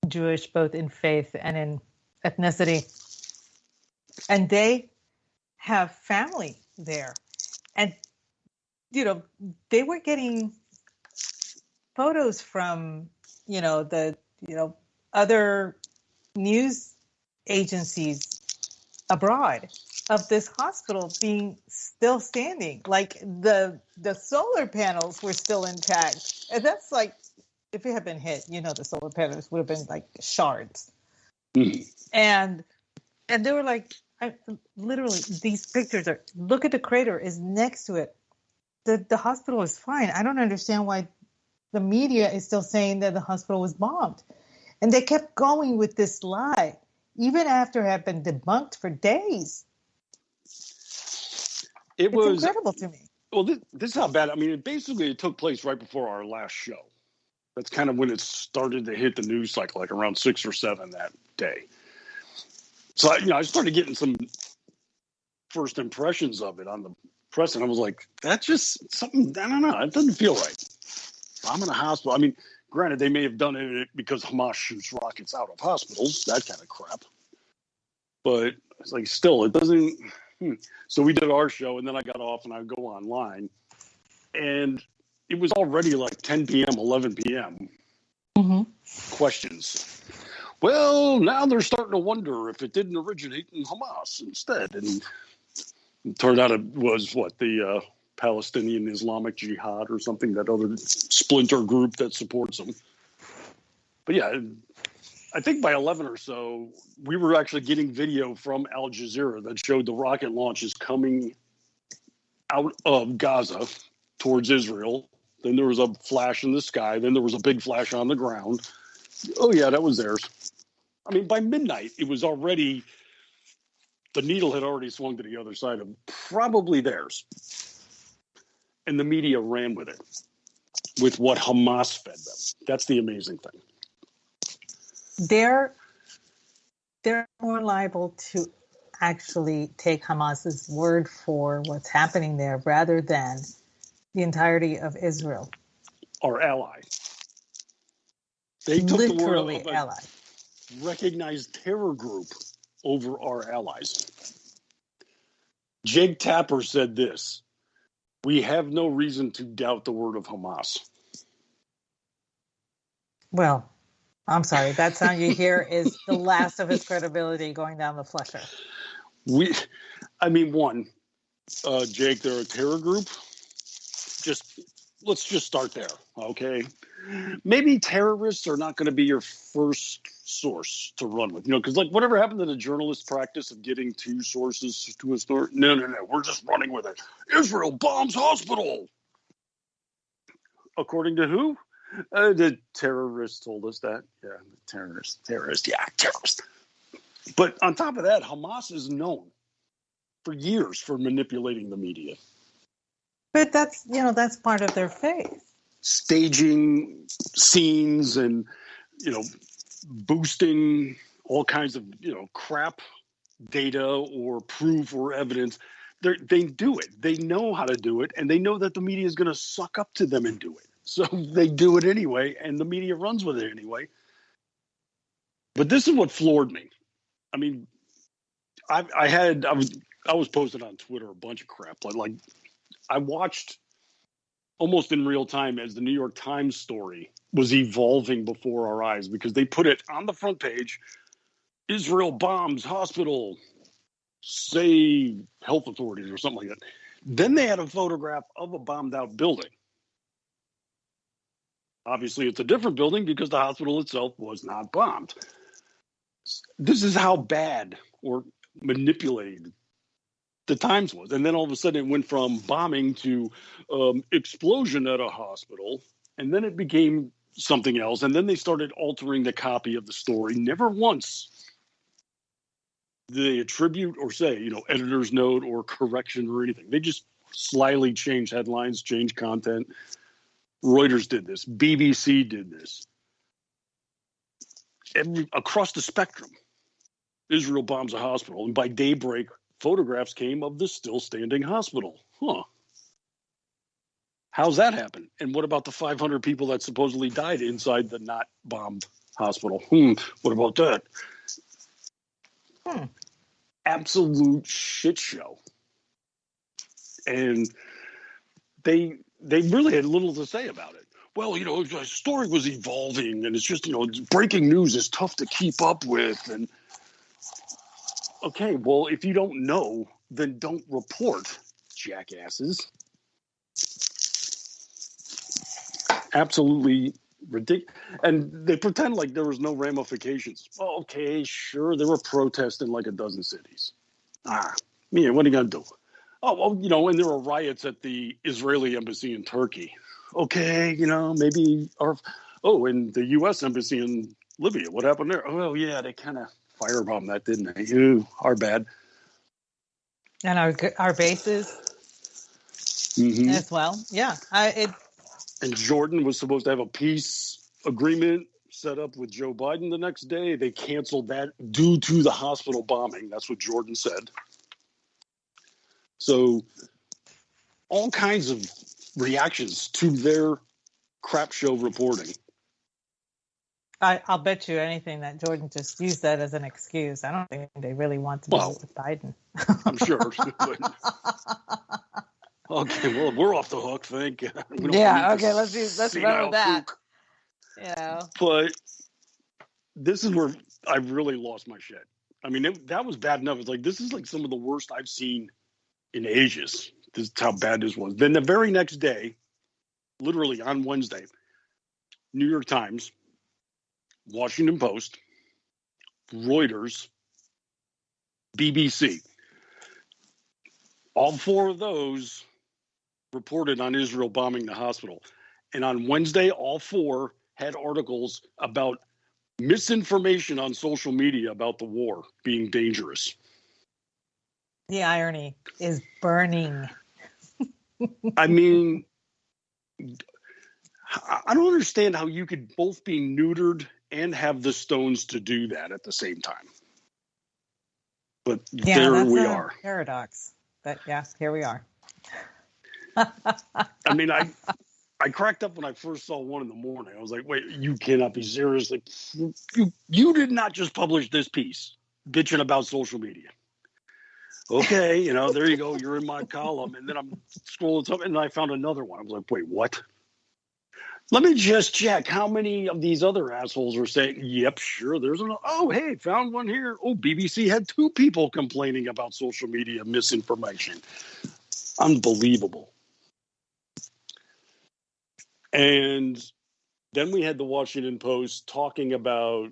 Speaker 9: Jewish, both in faith and in ethnicity, and they have family there, and they were getting photos from the other news agencies abroad of this hospital being still standing, like the solar panels were still intact, and that's like, if it had been hit, the solar panels would have been like shards. And they were like, literally, these pictures are, look at the crater is next to it. The hospital is fine. I don't understand why the media is still saying that the hospital was bombed. And they kept going with this lie, even after it had been debunked for days. It's incredible to me.
Speaker 10: Well, this is how bad. I mean, it took place right before our last show. That's kind of when it started to hit the news cycle, like around 6 or 7 that day. So, I started getting some first impressions of it on the press, and I was like, that's just something, I don't know, it doesn't feel right. I'm in a hospital. I mean, granted, they may have done it because Hamas shoots rockets out of hospitals, that kind of crap. But it's like, still, it doesn't. So we did our show, and then I got off, and I go online, and it was already like 10 p.m., 11 p.m. Questions. Well, now they're starting to wonder if it didn't originate in Hamas instead. And it turned out it was, the Palestinian Islamic Jihad or something, that other splinter group that supports them. But yeah, I think by 11 or so, we were actually getting video from Al Jazeera that showed the rocket launches coming out of Gaza towards Israel. Then there was a flash in the sky. Then there was a big flash on the ground. Oh, yeah, that was theirs. I mean, by midnight, it was already, the needle had already swung to the other side of probably theirs. And the media ran with it, with what Hamas fed them. That's the amazing thing.
Speaker 9: They're more liable to actually take Hamas's word for what's happening there rather than the entirety of Israel.
Speaker 10: Our ally. They took
Speaker 9: literally
Speaker 10: the word of
Speaker 9: ally.
Speaker 10: recognized terror group over our allies. Jake Tapper said this: "We have no reason to doubt the word of Hamas."
Speaker 9: Well, I'm sorry. That sound you hear is the last of his credibility going down the flusher.
Speaker 10: Jake, they're a terror group. Let's just start there, okay? Maybe terrorists are not going to be your first source to run with, because like whatever happened to the journalist practice of getting two sources to a story? No, we're just running with it. Israel bombs hospital. According to who? The terrorists told us that. Yeah, terrorist. Yeah, terrorist. But on top of that, Hamas is known for years for manipulating the media.
Speaker 9: But that's part of their faith.
Speaker 10: Staging scenes and, boosting all kinds of, crap data or proof or evidence. They do it. They know how to do it, and they know that the media is going to suck up to them and do it. So they do it anyway, and the media runs with it anyway. But this is what floored me. I mean, I was posting on Twitter a bunch of crap. Like I watched almost in real time as the New York Times story was evolving before our eyes, because they put it on the front page: Israel bombs hospital, say health authorities or something like that. Then they had a photograph of a bombed out building. Obviously, it's a different building because the hospital itself was not bombed. This is how bad or manipulated the Times was. And then all of a sudden it went from bombing to explosion at a hospital. And then it became something else. And then they started altering the copy of the story. Never once do they attribute or say, editor's note or correction or anything. They just slyly changed headlines, changed content. Reuters did this. BBC did this. Across the spectrum, Israel bombs a hospital. And by daybreak, photographs came of the still standing hospital. How's that happen? And what about the 500 people that supposedly died inside the not bombed hospital? What about that? Absolute shit show. And they really had little to say about it. Well, the story was evolving, and it's just, breaking news is tough to keep up with. And okay, well, if you don't know, then don't report, jackasses. Absolutely ridiculous. And they pretend like there was no ramifications. Oh, okay, sure, there were protests in like a dozen cities. What are you going to do? Oh, well, and there were riots at the Israeli embassy in Turkey. Okay, maybe and the U.S. embassy in Libya. What happened there? Oh, yeah, they kind of firebombed that, didn't they? Ooh, our bad.
Speaker 9: And our bases as well. Yeah.
Speaker 10: And Jordan was supposed to have a peace agreement set up with Joe Biden the next day. They canceled that due to the hospital bombing. That's what Jordan said. So all kinds of reactions to their crap show reporting.
Speaker 9: I'll bet you anything that Jordan just used that as an excuse. I don't think they really want to do it with Biden.
Speaker 10: I'm sure. Okay, well, we're off the hook, thank you.
Speaker 9: Okay, let's run with that.
Speaker 10: But this is where I really lost my shit. I mean, that was bad enough. It's like, this is like some of the worst I've seen in ages. This is how bad this was. Then the very next day, literally on Wednesday, New York Times, Washington Post, Reuters, BBC. All four of those reported on Israel bombing the hospital. And on Wednesday, all four had articles about misinformation on social media about the war being dangerous.
Speaker 9: The irony is burning.
Speaker 10: I mean, I don't understand how you could both be neutered and have the stones to do that at the same time. But there we are.
Speaker 9: Paradox. But yeah, here we are.
Speaker 10: I mean, I I cracked up when I first saw one in the morning. I was like, wait, you cannot be serious. Like, you did not just publish this piece bitching about social media. Okay, there you go. You're in my column. And then I'm scrolling something and I found another one. I was like, wait, what? Let me just check how many of these other assholes are saying, yep, sure, there's another. Oh, hey, found one here. Oh, BBC had 2 people complaining about social media misinformation. Unbelievable. And then we had the Washington Post talking about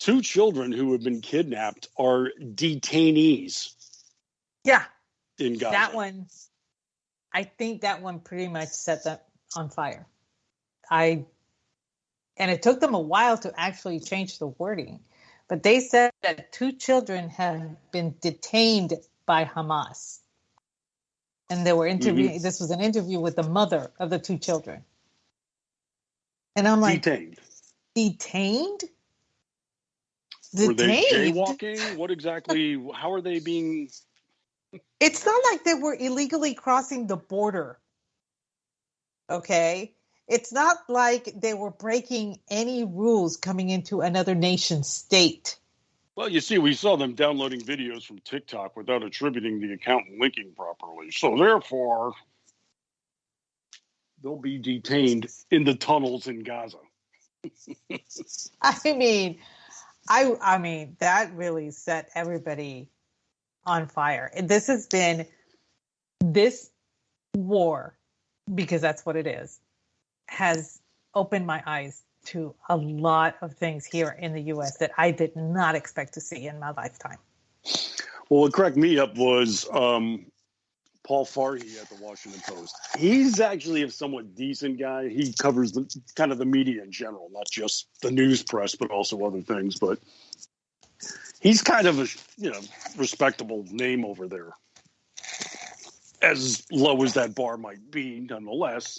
Speaker 10: 2 children who have been kidnapped are detainees.
Speaker 9: Yeah.
Speaker 10: In Gaza.
Speaker 9: That one, I think that one pretty much set them on fire. And it took them a while to actually change the wording, but they said that 2 children have been detained by Hamas. And they were interviewing, This was an interview with the mother of the 2 children. And I'm like, Detained?
Speaker 10: Were they jaywalking? What exactly, how are they being?
Speaker 9: It's not like they were illegally crossing the border. Okay? It's not like they were breaking any rules coming into another nation's state.
Speaker 10: Well, you see, we saw them downloading videos from TikTok without attributing the account and linking properly. So therefore, they'll be detained in the tunnels in Gaza.
Speaker 9: I mean, that really set everybody on fire. This has been this war, because that's what it is, has opened my eyes to a lot of things here in the U.S. that I did not expect to see in my lifetime.
Speaker 10: Well, what cracked me up was Paul Farhi at the Washington Post. He's actually a somewhat decent guy. He covers the media in general, not just the news press, but also other things. But he's kind of a respectable name over there, as low as that bar might be, nonetheless.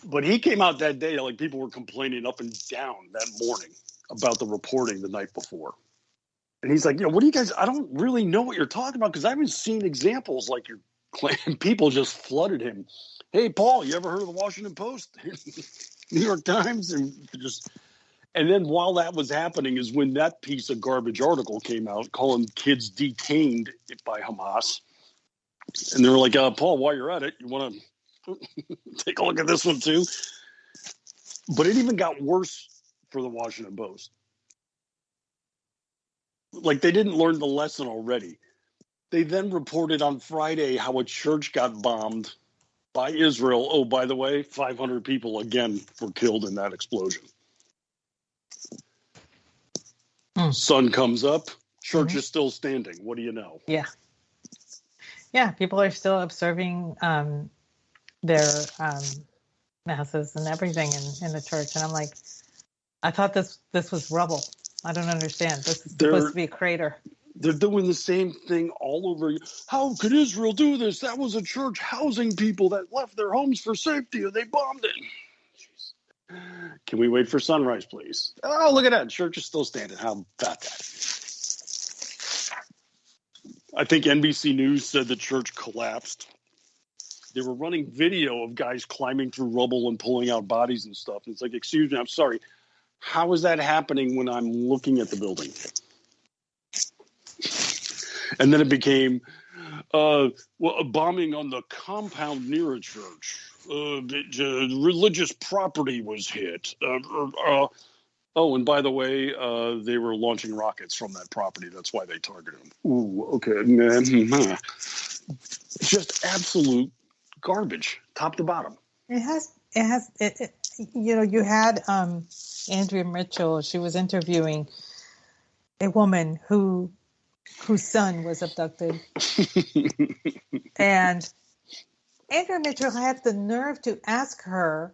Speaker 10: But he came out that day, like people were complaining up and down that morning about the reporting the night before. And he's like, what do you guys, I don't really know what you're talking about, because I haven't seen examples like you're claiming. People just flooded him. Hey, Paul, you ever heard of the Washington Post? New York Times? And then while that was happening is when that piece of garbage article came out calling kids detained by Hamas. And they were like, Paul, while you're at it, you want to take a look at this one too? But it even got worse for the Washington Post. Like, they didn't learn the lesson already. They then reported on Friday how a church got bombed by Israel. Oh, by the way, 500 people again were killed in that explosion. Sun comes up, church is still standing. What do you know?
Speaker 9: Yeah. Yeah, people are still observing their masses and everything in the church. And I'm like, I thought this was rubble. I don't understand. This is supposed to be a crater.
Speaker 10: They're doing the same thing all over. How could Israel do this? That was a church housing people that left their homes for safety, and they bombed it. Jeez. Can we wait for sunrise, please? Oh, look at that. Church is still standing. How about that? I think NBC News said the church collapsed. They were running video of guys climbing through rubble and pulling out bodies and stuff. And it's like, excuse me, I'm sorry. How is that happening when I'm looking at the building? And then it became a bombing on the compound near a church. Religious property was hit. Oh, and by the way, they were launching rockets from that property. That's why they targeted them. Ooh, okay. Just absolute garbage, top to bottom.
Speaker 9: It has. You had Andrea Mitchell. She was interviewing a woman whose son was abducted. And Andrea Mitchell had the nerve to ask her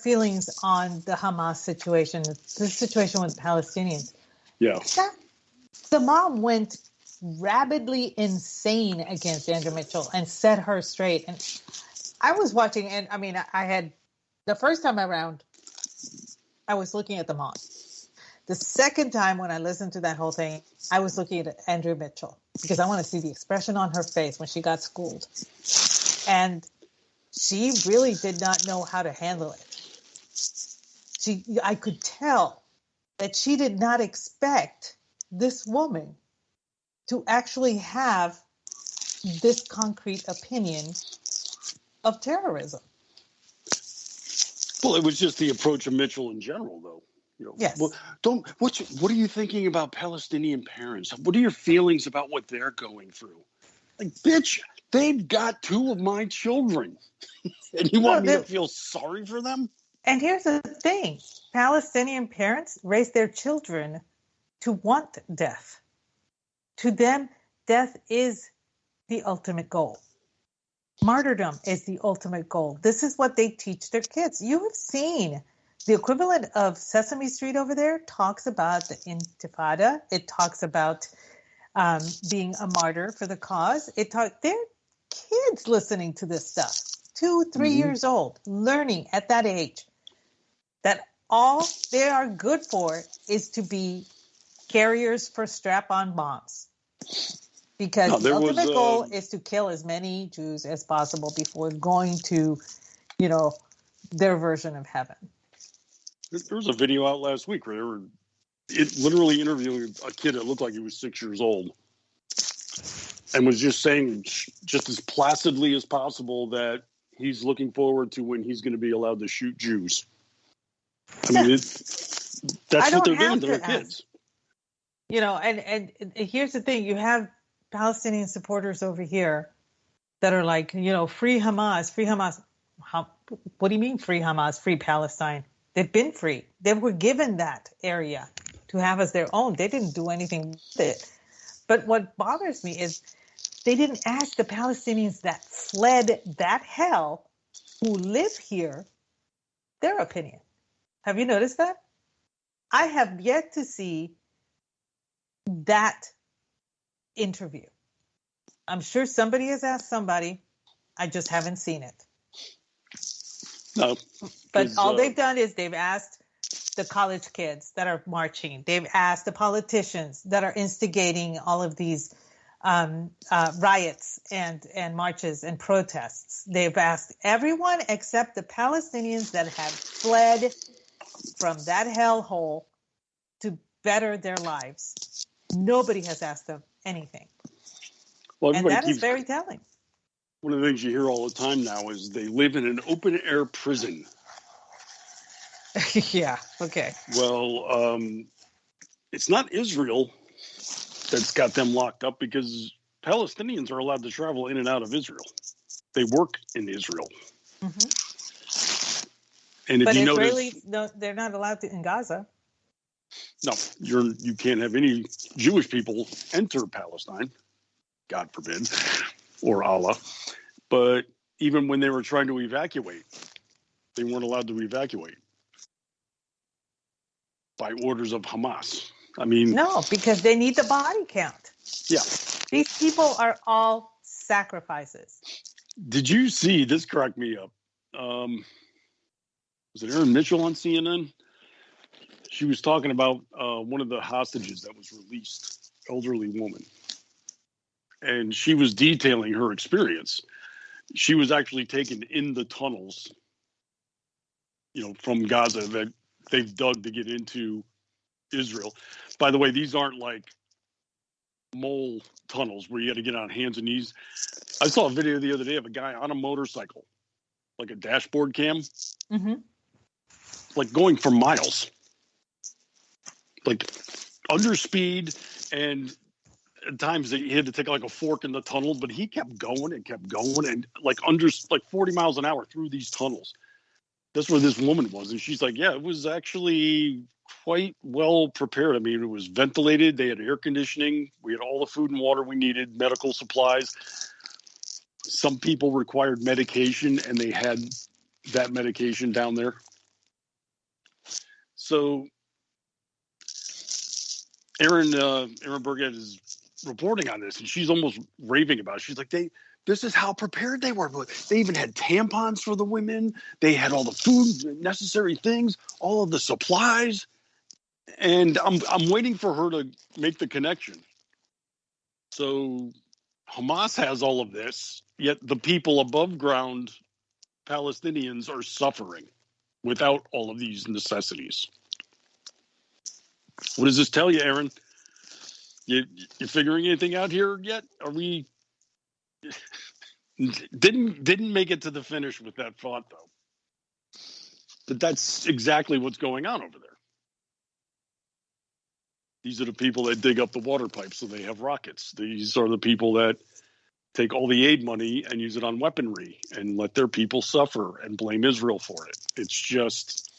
Speaker 9: feelings on the Hamas situation, the situation with the Palestinians.
Speaker 10: Yeah.
Speaker 9: The mom went rabidly insane against Andrea Mitchell and set her straight. And I was watching, and I mean, I had, the first time around, I was looking at the mom. The second time when I listened to that whole thing, I was looking at Andrea Mitchell because I want to see the expression on her face when she got schooled. And she really did not know how to handle it. I could tell that she did not expect this woman to actually have this concrete opinion of terrorism.
Speaker 10: Well, it was just the approach of Mitchell in general, though.
Speaker 9: Yes.
Speaker 10: Well, what are you thinking about Palestinian parents? What are your feelings about what they're going through? Like, bitch, they've got 2 of my children, and you want me to feel sorry for them?
Speaker 9: And here's the thing: Palestinian parents raise their children to want death. To them, death is the ultimate goal. Martyrdom is the ultimate goal. This is what they teach their kids. You have seen the equivalent of Sesame Street over there talks about the Intifada. It talks about being a martyr for the cause. They're kids listening to this stuff, 2, 3 years old, learning at that age that all they are good for is to be carriers for strap-on bombs. Because the ultimate goal is to kill as many Jews as possible before going to, their version of heaven.
Speaker 10: There was a video out last week where they were literally interviewing a kid that looked like he was 6 years old and was just saying just as placidly as possible that he's looking forward to when he's going to be allowed to shoot Jews. I mean, that's what they're doing to their kids.
Speaker 9: And here's the thing. You have Palestinian supporters over here that are like, free Hamas, free Hamas. What do you mean free Hamas, free Palestine? They've been free. They were given that area to have as their own. They didn't do anything with it. But what bothers me is they didn't ask the Palestinians that fled that hell who live here their opinion. Have you noticed that? I have yet to see that interview. I'm sure somebody has asked somebody. I just haven't seen it.
Speaker 10: No.
Speaker 9: But all they've done is they've asked the college kids that are marching. They've asked the politicians that are instigating all of these riots and marches and protests. They've asked everyone except the Palestinians that have fled from that hellhole to better their lives. Nobody has asked them anything.
Speaker 10: Well,
Speaker 9: and that is very telling.
Speaker 10: One of the things you hear all the time now is they live in an open-air prison.
Speaker 9: Yeah, okay.
Speaker 10: Well, it's not Israel that's got them locked up because Palestinians are allowed to travel in and out of Israel. They work in Israel.
Speaker 9: Mm-hmm.
Speaker 10: And if
Speaker 9: but
Speaker 10: you
Speaker 9: Israelis,
Speaker 10: notice,
Speaker 9: they're not allowed to in Gaza.
Speaker 10: No, you can't have any Jewish people enter Palestine, God forbid, or Allah. But even when they were trying to evacuate, they weren't allowed to evacuate by orders of Hamas. I mean,
Speaker 9: no, because they need the body count.
Speaker 10: Yeah.
Speaker 9: These people are all sacrifices.
Speaker 10: Did you see, this cracked me up. Was it Erin Mitchell on CNN? She was talking about one of the hostages that was released, elderly woman. And she was detailing her experience. She was actually taken in the tunnels, from Gaza that they've dug to get into Israel. By the way, these aren't like mole tunnels where you got to get on hands and knees. I saw a video the other day of a guy on a motorcycle, like a dashboard cam, like going for miles, like under speed, and at times he had to take like a fork in the tunnel, but he kept going and like under like 40 miles an hour through these tunnels. That's where this woman was. And she's like, yeah, it was actually quite well prepared. I mean, it was ventilated. They had air conditioning. We had all the food and water we needed, medical supplies. Some people required medication, and they had that medication down there. So Erin Burgett is reporting on this, and she's almost raving about it. She's like, this is how prepared they were. They even had tampons for the women. They had all the food, necessary things, all of the supplies. And I'm waiting for her to make the connection. So Hamas has all of this, yet the people above ground Palestinians are suffering without all of these necessities. What does this tell you, Aaron? You figuring anything out here yet? Are we didn't make it to the finish with that thought though? But that's exactly what's going on over there. These are the people that dig up the water pipes so they have rockets. These are the people that take all the aid money and use it on weaponry and let their people suffer and blame Israel for it. It's just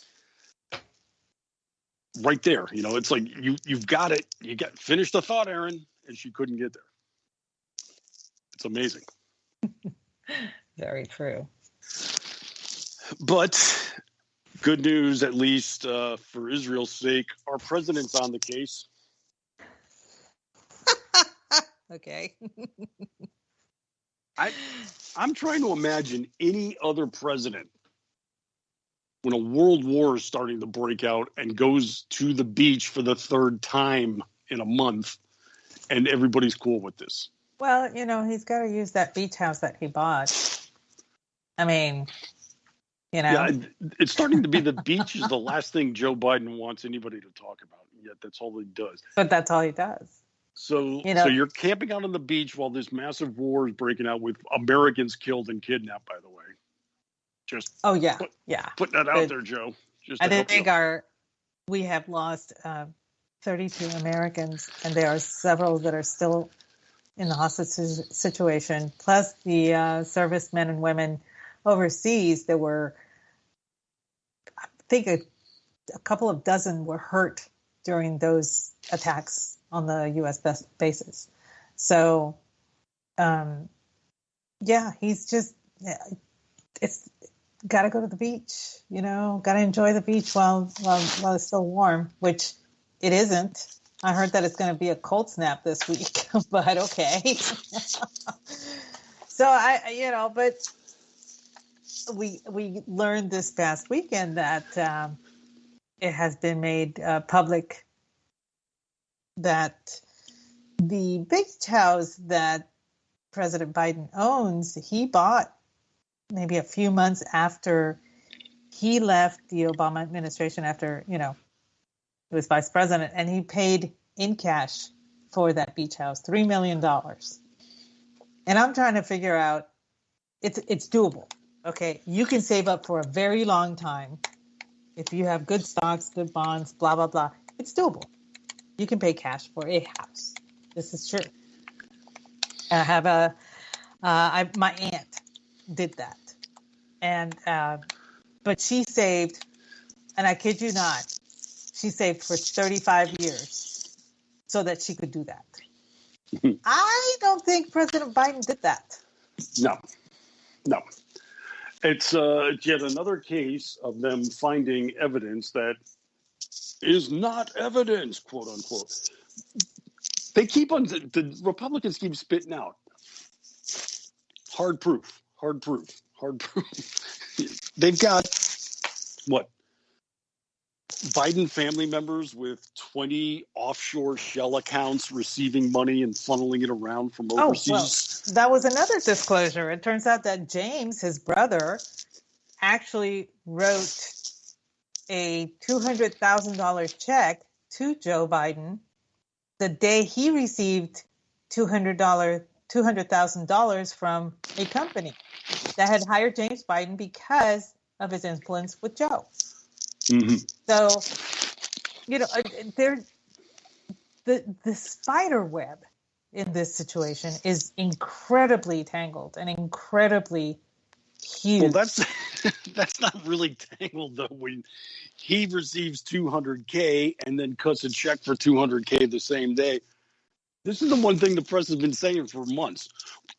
Speaker 10: right there. You know, it's like you've got it. You got finish the thought, Aaron, and she couldn't get there. It's amazing.
Speaker 9: Very true.
Speaker 10: But good news, at least for Israel's sake, our president's on the case.
Speaker 9: Okay.
Speaker 10: I'm trying to imagine any other president when a world war is starting to break out and goes to the beach for the third time in a month, and everybody's cool with this.
Speaker 9: Well, you know, he's got to use that beach house that he bought. I mean, you know.
Speaker 10: Yeah, it's starting to be the beach is the last thing Joe Biden wants anybody to talk about. Yet that's all he does.
Speaker 9: But that's all he does.
Speaker 10: So,
Speaker 9: you know,
Speaker 10: so you're camping out on the beach while this massive war is breaking out with Americans killed and kidnapped, by the way. Just
Speaker 9: putting
Speaker 10: that out there, Joe. Just
Speaker 9: I think we have lost 32 Americans, and there are several that are still in the hostage situation. Plus the servicemen and women overseas. There were, I think, a couple of dozen were hurt during those attacks on the U.S. bases. So, he's just, it's got to go to the beach, you know, got to enjoy the beach while it's still warm, which it isn't. I heard that it's going to be a cold snap this week, but okay. So but we learned this past weekend that it has been made public that the beach house that President Biden owns, he bought maybe a few months after he left the Obama administration, after, you know, he was vice president, and he paid in cash for that beach house, $3 million. And I'm trying to figure out, it's doable. Okay, you can save up for a very long time. If you have good stocks, good bonds, blah, blah, blah, it's doable. You can pay cash for a house. This is true. I have my aunt did that. And, but she saved, and I kid you not, she saved for 35 years so that she could do that. I don't think President Biden did that.
Speaker 10: No. It's yet another case of them finding evidence that is not evidence, quote unquote. They keep on, the Republicans keep spitting out hard proof. They've got, what, Biden family members with 20 offshore shell accounts receiving money and funneling it around from overseas.
Speaker 9: Well, that was another disclosure. It turns out that James, his brother, actually wrote a $200,000 check to Joe Biden the day he received $200,000 from a company that had hired James Biden because of his influence with Joe. Mm-hmm. So, you know, the spider web in this situation is incredibly tangled and incredibly huge.
Speaker 10: Well, that's not really tangled though. When he receives $200K and then cuts a check for $200K the same day. This is the one thing the press has been saying for months,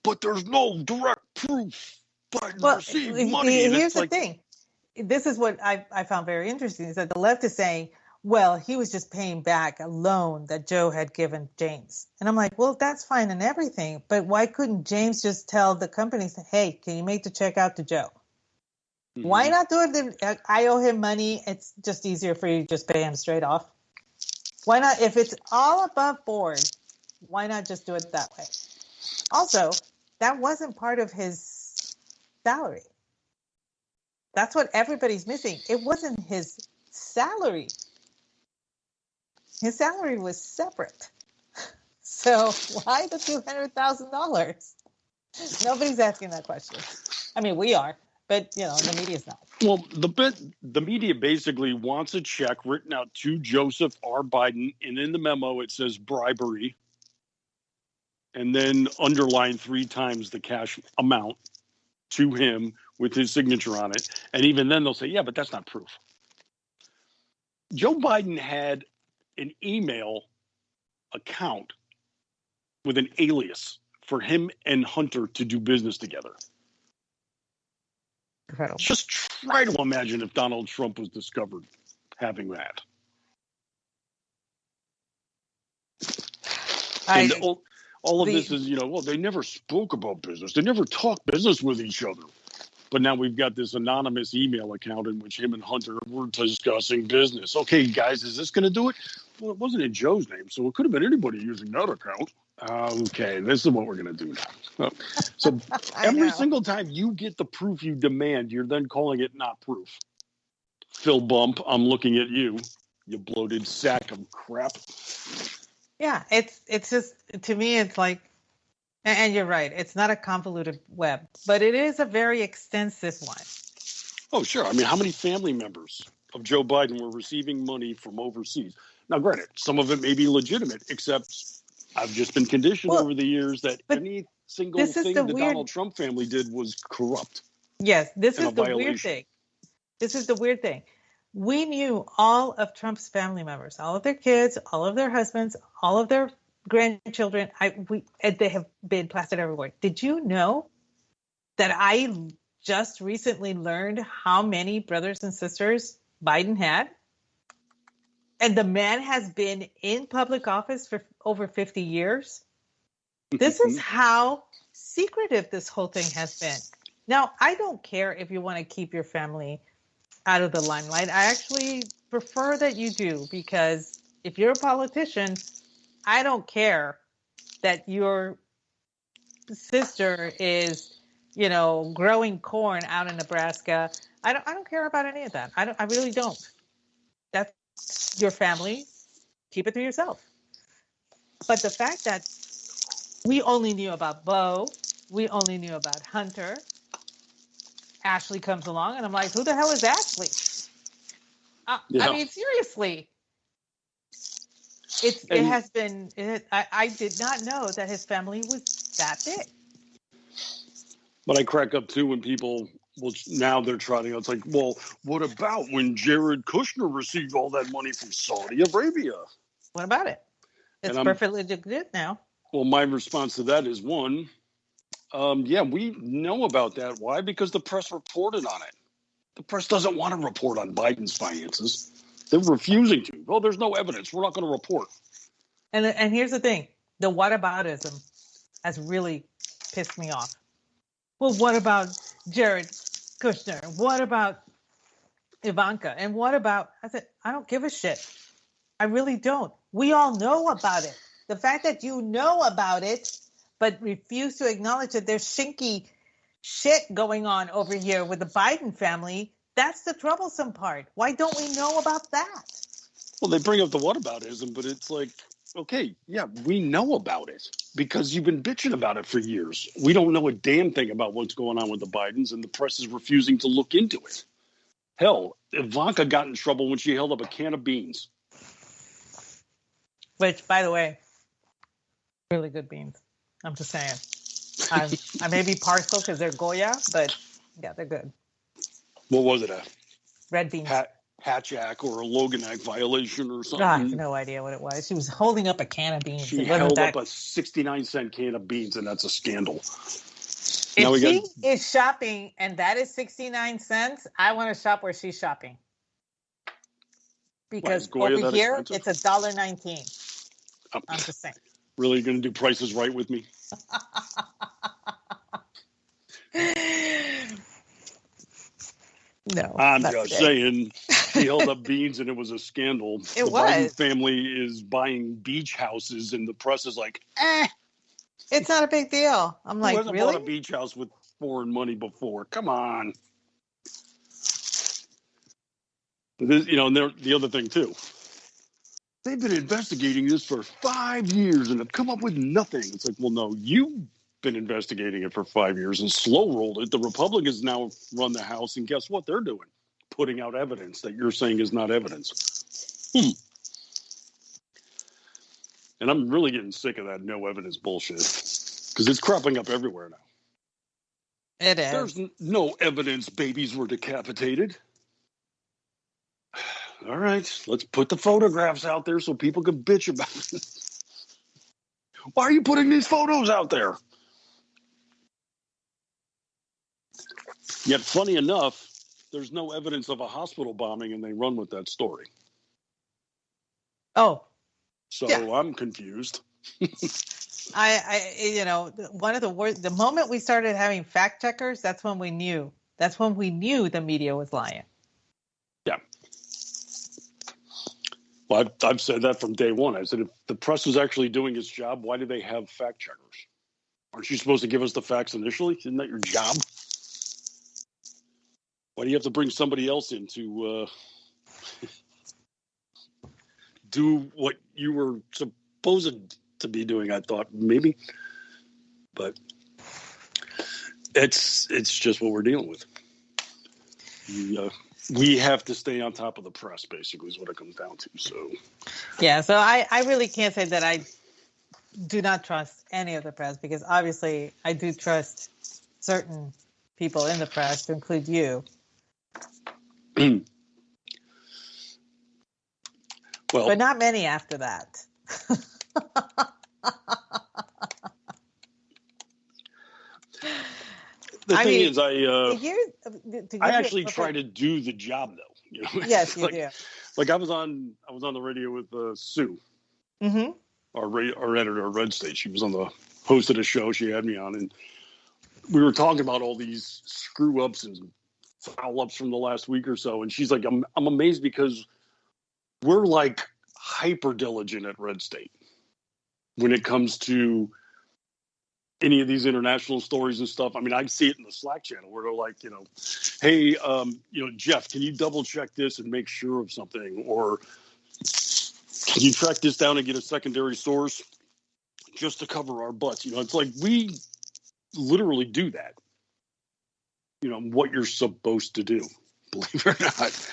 Speaker 10: but there's no direct proof Biden received money.
Speaker 9: Here's the thing. This is what I found very interesting, is that the left is saying, well, he was just paying back a loan that Joe had given James. And I'm like, well, that's fine and everything, but why couldn't James just tell the companies, hey, can you make the check out to Joe? Mm-hmm. Why not do it? I owe him money. It's just easier for you to just pay him straight off. Why not? If it's all above board, why not just do it that way? Also, that wasn't part of his salary. That's what everybody's missing. It wasn't his salary. His salary was separate. So why the $200,000? Nobody's asking that question. I mean, we are, but the media's not.
Speaker 10: Well, the media basically wants a check written out to Joseph R. Biden, and in the memo it says bribery, and then underline 3 times the cash amount to him with his signature on it. And even then they'll say, yeah, but that's not proof. Joe Biden had an email account with an alias for him and Hunter to do business together.
Speaker 9: Incredible.
Speaker 10: Just try to imagine if Donald Trump was discovered having that. And all of this is, well, they never spoke about business. They never talked business with each other. But now we've got this anonymous email account in which him and Hunter were discussing business. Okay, guys, is this going to do it? Well, it wasn't in Joe's name, so it could have been anybody using that account. Okay, this is what we're going to do now. So every single time you get the proof you demand, you're then calling it not proof. Phil Bump, I'm looking at you, you bloated sack of crap.
Speaker 9: Yeah, it's just, to me, it's like, and you're right, it's not a convoluted web, but it is a very extensive one.
Speaker 10: Oh, sure. I mean, how many family members of Joe Biden were receiving money from overseas? Now, granted, some of it may be legitimate, except I've just been conditioned over the years that any single thing the Donald Trump family did was corrupt.
Speaker 9: Yes, this is the weird thing. This is the weird thing. We knew all of Trump's family members, all of their kids, all of their husbands, all of their grandchildren. They have been plastered everywhere. Did you know that I just recently learned how many brothers and sisters Biden had? And the man has been in public office for over 50 years. This is how secretive this whole thing has been. Now, I don't care if you want to keep your family out of the limelight. I actually prefer that you do, because if you're a politician, I don't care that your sister is, growing corn out in Nebraska. I don't care about any of that. I really don't. That's your family. Keep it to yourself. But the fact that we only knew about Bo, we only knew about Hunter. Ashley comes along, and I'm like, who the hell is Ashley? I mean, seriously. It has been. I did not know that his family was that big.
Speaker 10: But I crack up too when people, now they're trying to. It's like, well, what about when Jared Kushner received all that money from Saudi Arabia?
Speaker 9: What about it? It's perfectly legit now.
Speaker 10: Well, my response to that is one. Yeah, we know about that. Why? Because the press reported on it. The press doesn't want to report on Biden's finances. They're refusing to. Well, there's no evidence. We're not going to report.
Speaker 9: And here's the thing. The whataboutism has really pissed me off. Well, what about Jared Kushner? What about Ivanka? And what about... I said, I don't give a shit. I really don't. We all know about it. The fact that you know about it but refuse to acknowledge that there's shinky shit going on over here with the Biden family, that's the troublesome part. Why don't we know about that?
Speaker 10: Well, they bring up the whataboutism, but it's like, okay, yeah, we know about it because you've been bitching about it for years. We don't know a damn thing about what's going on with the Bidens, and the press is refusing to look into it. Hell, Ivanka got in trouble when she held up a can of beans.
Speaker 9: Which, by the way, really good beans. I'm just saying. I may be partial because they're Goya, but yeah, they're good.
Speaker 10: What was it? A
Speaker 9: red beans.
Speaker 10: Hatch Act or a Logan Act violation or something?
Speaker 9: I have no idea what it was. She was holding up a can of beans.
Speaker 10: She held up a 69-cent can of beans, and that's a scandal.
Speaker 9: If she is shopping and that is 69 cents, I want to shop where she's shopping. Because over here, expensive? It's $1.19. I'm just saying.
Speaker 10: Really going to do prices right with me?
Speaker 9: No.
Speaker 10: I'm just saying, she held up beans and it was a scandal. The Biden family is buying beach houses and the press is like,
Speaker 9: it's not a big deal. I'm like,
Speaker 10: who hasn't
Speaker 9: really?
Speaker 10: bought a beach house with foreign money before? Come on. This, and the other thing too, they've been investigating this for 5 years and have come up with nothing. It's like, well, no, you've been investigating it for 5 years and slow rolled it. The Republicans now run the House, and guess what they're doing? Putting out evidence that you're saying is not evidence. And I'm really getting sick of that no evidence bullshit because it's cropping up everywhere now.
Speaker 9: It is.
Speaker 10: There's no evidence babies were decapitated. All right, let's put the photographs out there so people can bitch about it. Why are you putting these photos out there? Yet, funny enough, there's no evidence of a hospital bombing, and they run with that story.
Speaker 9: Oh.
Speaker 10: So
Speaker 9: yeah.
Speaker 10: I'm confused.
Speaker 9: One of the worst, the moment we started having fact checkers, that's when we knew. That's when we knew the media was lying.
Speaker 10: Yeah. Well, I've said that from day one. I said, if the press was actually doing its job, why do they have fact checkers? Aren't you supposed to give us the facts initially? Isn't that your job? Why do you have to bring somebody else in to do what you were supposed to be doing? I thought maybe, but it's just what we're dealing with. We have to stay on top of the press, basically, is what it comes down to. So,
Speaker 9: yeah. So I really can't say that I do not trust any of the press, because obviously I do trust certain people in the press, to include you.
Speaker 10: Well,
Speaker 9: but not many after that.
Speaker 10: The thing is, I actually
Speaker 9: okay.
Speaker 10: try to do the job, though.
Speaker 9: Yes, you do.
Speaker 10: Like I was on the radio with Sue,
Speaker 9: mm-hmm.
Speaker 10: our editor at Red State. She was on the host of the show. She had me on, and we were talking about all these screw ups and foul ups from the last week or so. And she's like, "I'm amazed because we're like hyper diligent at Red State when it comes to any of these international stories and stuff." I mean, I see it in the Slack channel where they're like, hey, Jeff, can you double check this and make sure of something? Or can you track this down and get a secondary source just to cover our butts? It's like we literally do that. What you're supposed to do, believe it or not.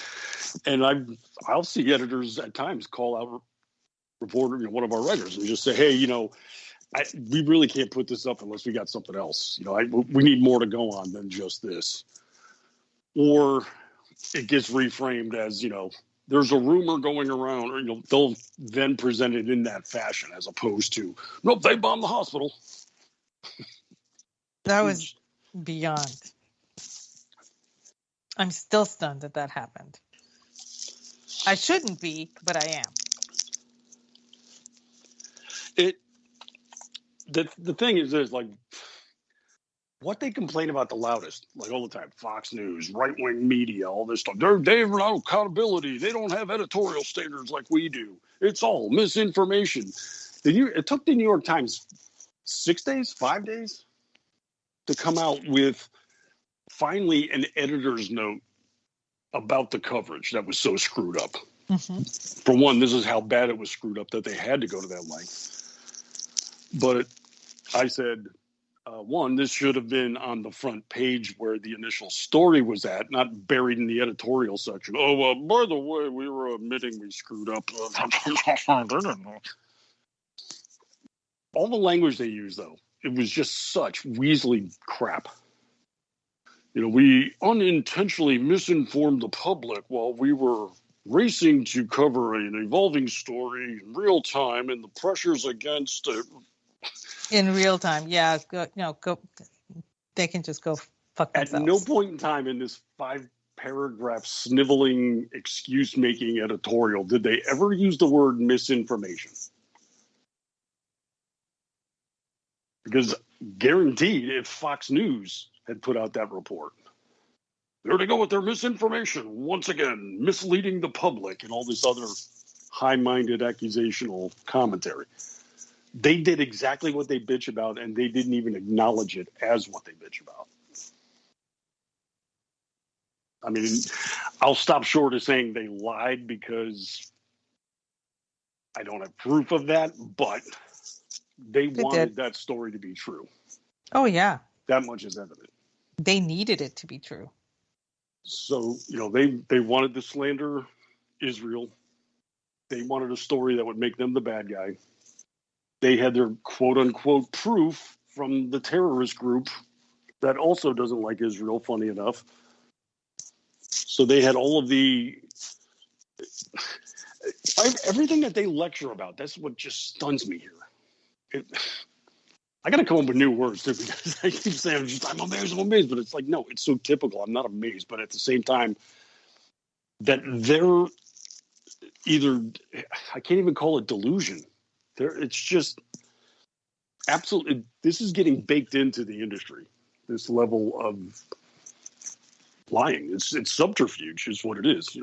Speaker 10: And I'll see editors at times call out reporter, one of our writers, and just say, hey, we really can't put this up unless we got something else. We need more to go on than just this. Or it gets reframed as, there's a rumor going around, or, they'll then present it in that fashion as opposed to, nope, they bombed the hospital.
Speaker 9: That was beyond. I'm still stunned that happened. I shouldn't be, but I am.
Speaker 10: The thing is this, like, what they complain about the loudest, like all the time, Fox News, right-wing media, all this stuff. They have no accountability. They don't have editorial standards like we do. It's all misinformation. It took the New York Times 5 days to come out with finally an editor's note about the coverage that was so screwed up.
Speaker 9: Mm-hmm.
Speaker 10: For one, this is how bad it was screwed up that they had to go to that length. But I said, one, this should have been on the front page where the initial story was at, not buried in the editorial section. Oh, by the way, we were admitting we screwed up. All the language they used, though, it was just such weaselly crap. We unintentionally misinformed the public while we were racing to cover an evolving story in real time, and the pressures against it.
Speaker 9: In real time, yeah. Go. They can just go fuck themselves.
Speaker 10: At no point in time in this 5-paragraph sniveling, excuse-making editorial did they ever use the word misinformation. Because guaranteed, if Fox News had put out that report, there they go with their misinformation, once again, misleading the public and all this other high-minded accusational commentary. They did exactly what they bitch about, and they didn't even acknowledge it as what they bitch about. I mean, I'll stop short of saying they lied because I don't have proof of that, but they wanted that story to be true.
Speaker 9: Oh, yeah.
Speaker 10: That much is evident.
Speaker 9: They needed it to be true.
Speaker 10: So, they wanted to slander Israel. They wanted a story that would make them the bad guy. They had their quote-unquote proof from the terrorist group that also doesn't like Israel, funny enough. So they had all of everything that they lecture about. That's what just stuns me here. I got to come up with new words too, because I keep saying I'm amazed, but it's like, no, it's so typical. I'm not amazed, but at the same time, that they're either, I can't even call it delusion. It's just absolutely. This is getting baked into the industry. This level of lying. It's subterfuge, is what it is.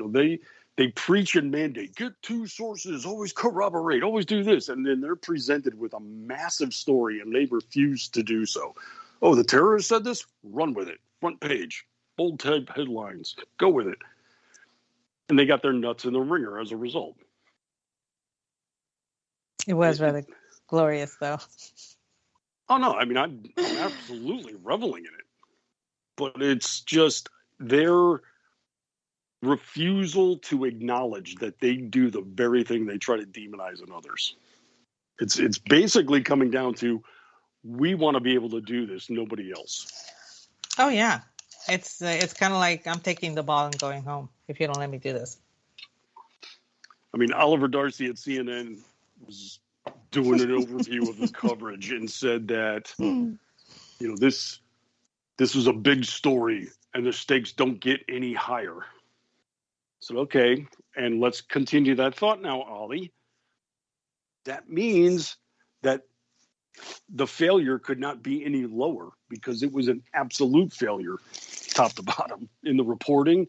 Speaker 10: They preach and mandate, get two sources, always corroborate, always do this. And then they're presented with a massive story and they refuse to do so. Oh, the terrorist said this? Run with it. Front page, bold type headlines, go with it. And they got their nuts in the ringer as a result.
Speaker 9: It was rather glorious, though.
Speaker 10: Oh, no, I mean, I'm absolutely reveling in it. But it's just their refusal to acknowledge that they do the very thing they try to demonize in others. It's basically coming down to, we want to be able to do this, nobody else.
Speaker 9: Oh yeah, it's kind of like, I'm taking the ball and going home if you don't let me do this.
Speaker 10: I mean, Oliver Darcy at CNN was doing an overview of the coverage and said that this was a big story and the stakes don't get any higher. So, okay, and let's continue that thought now, Ollie. That means that the failure could not be any lower because it was an absolute failure, top to bottom, in the reporting,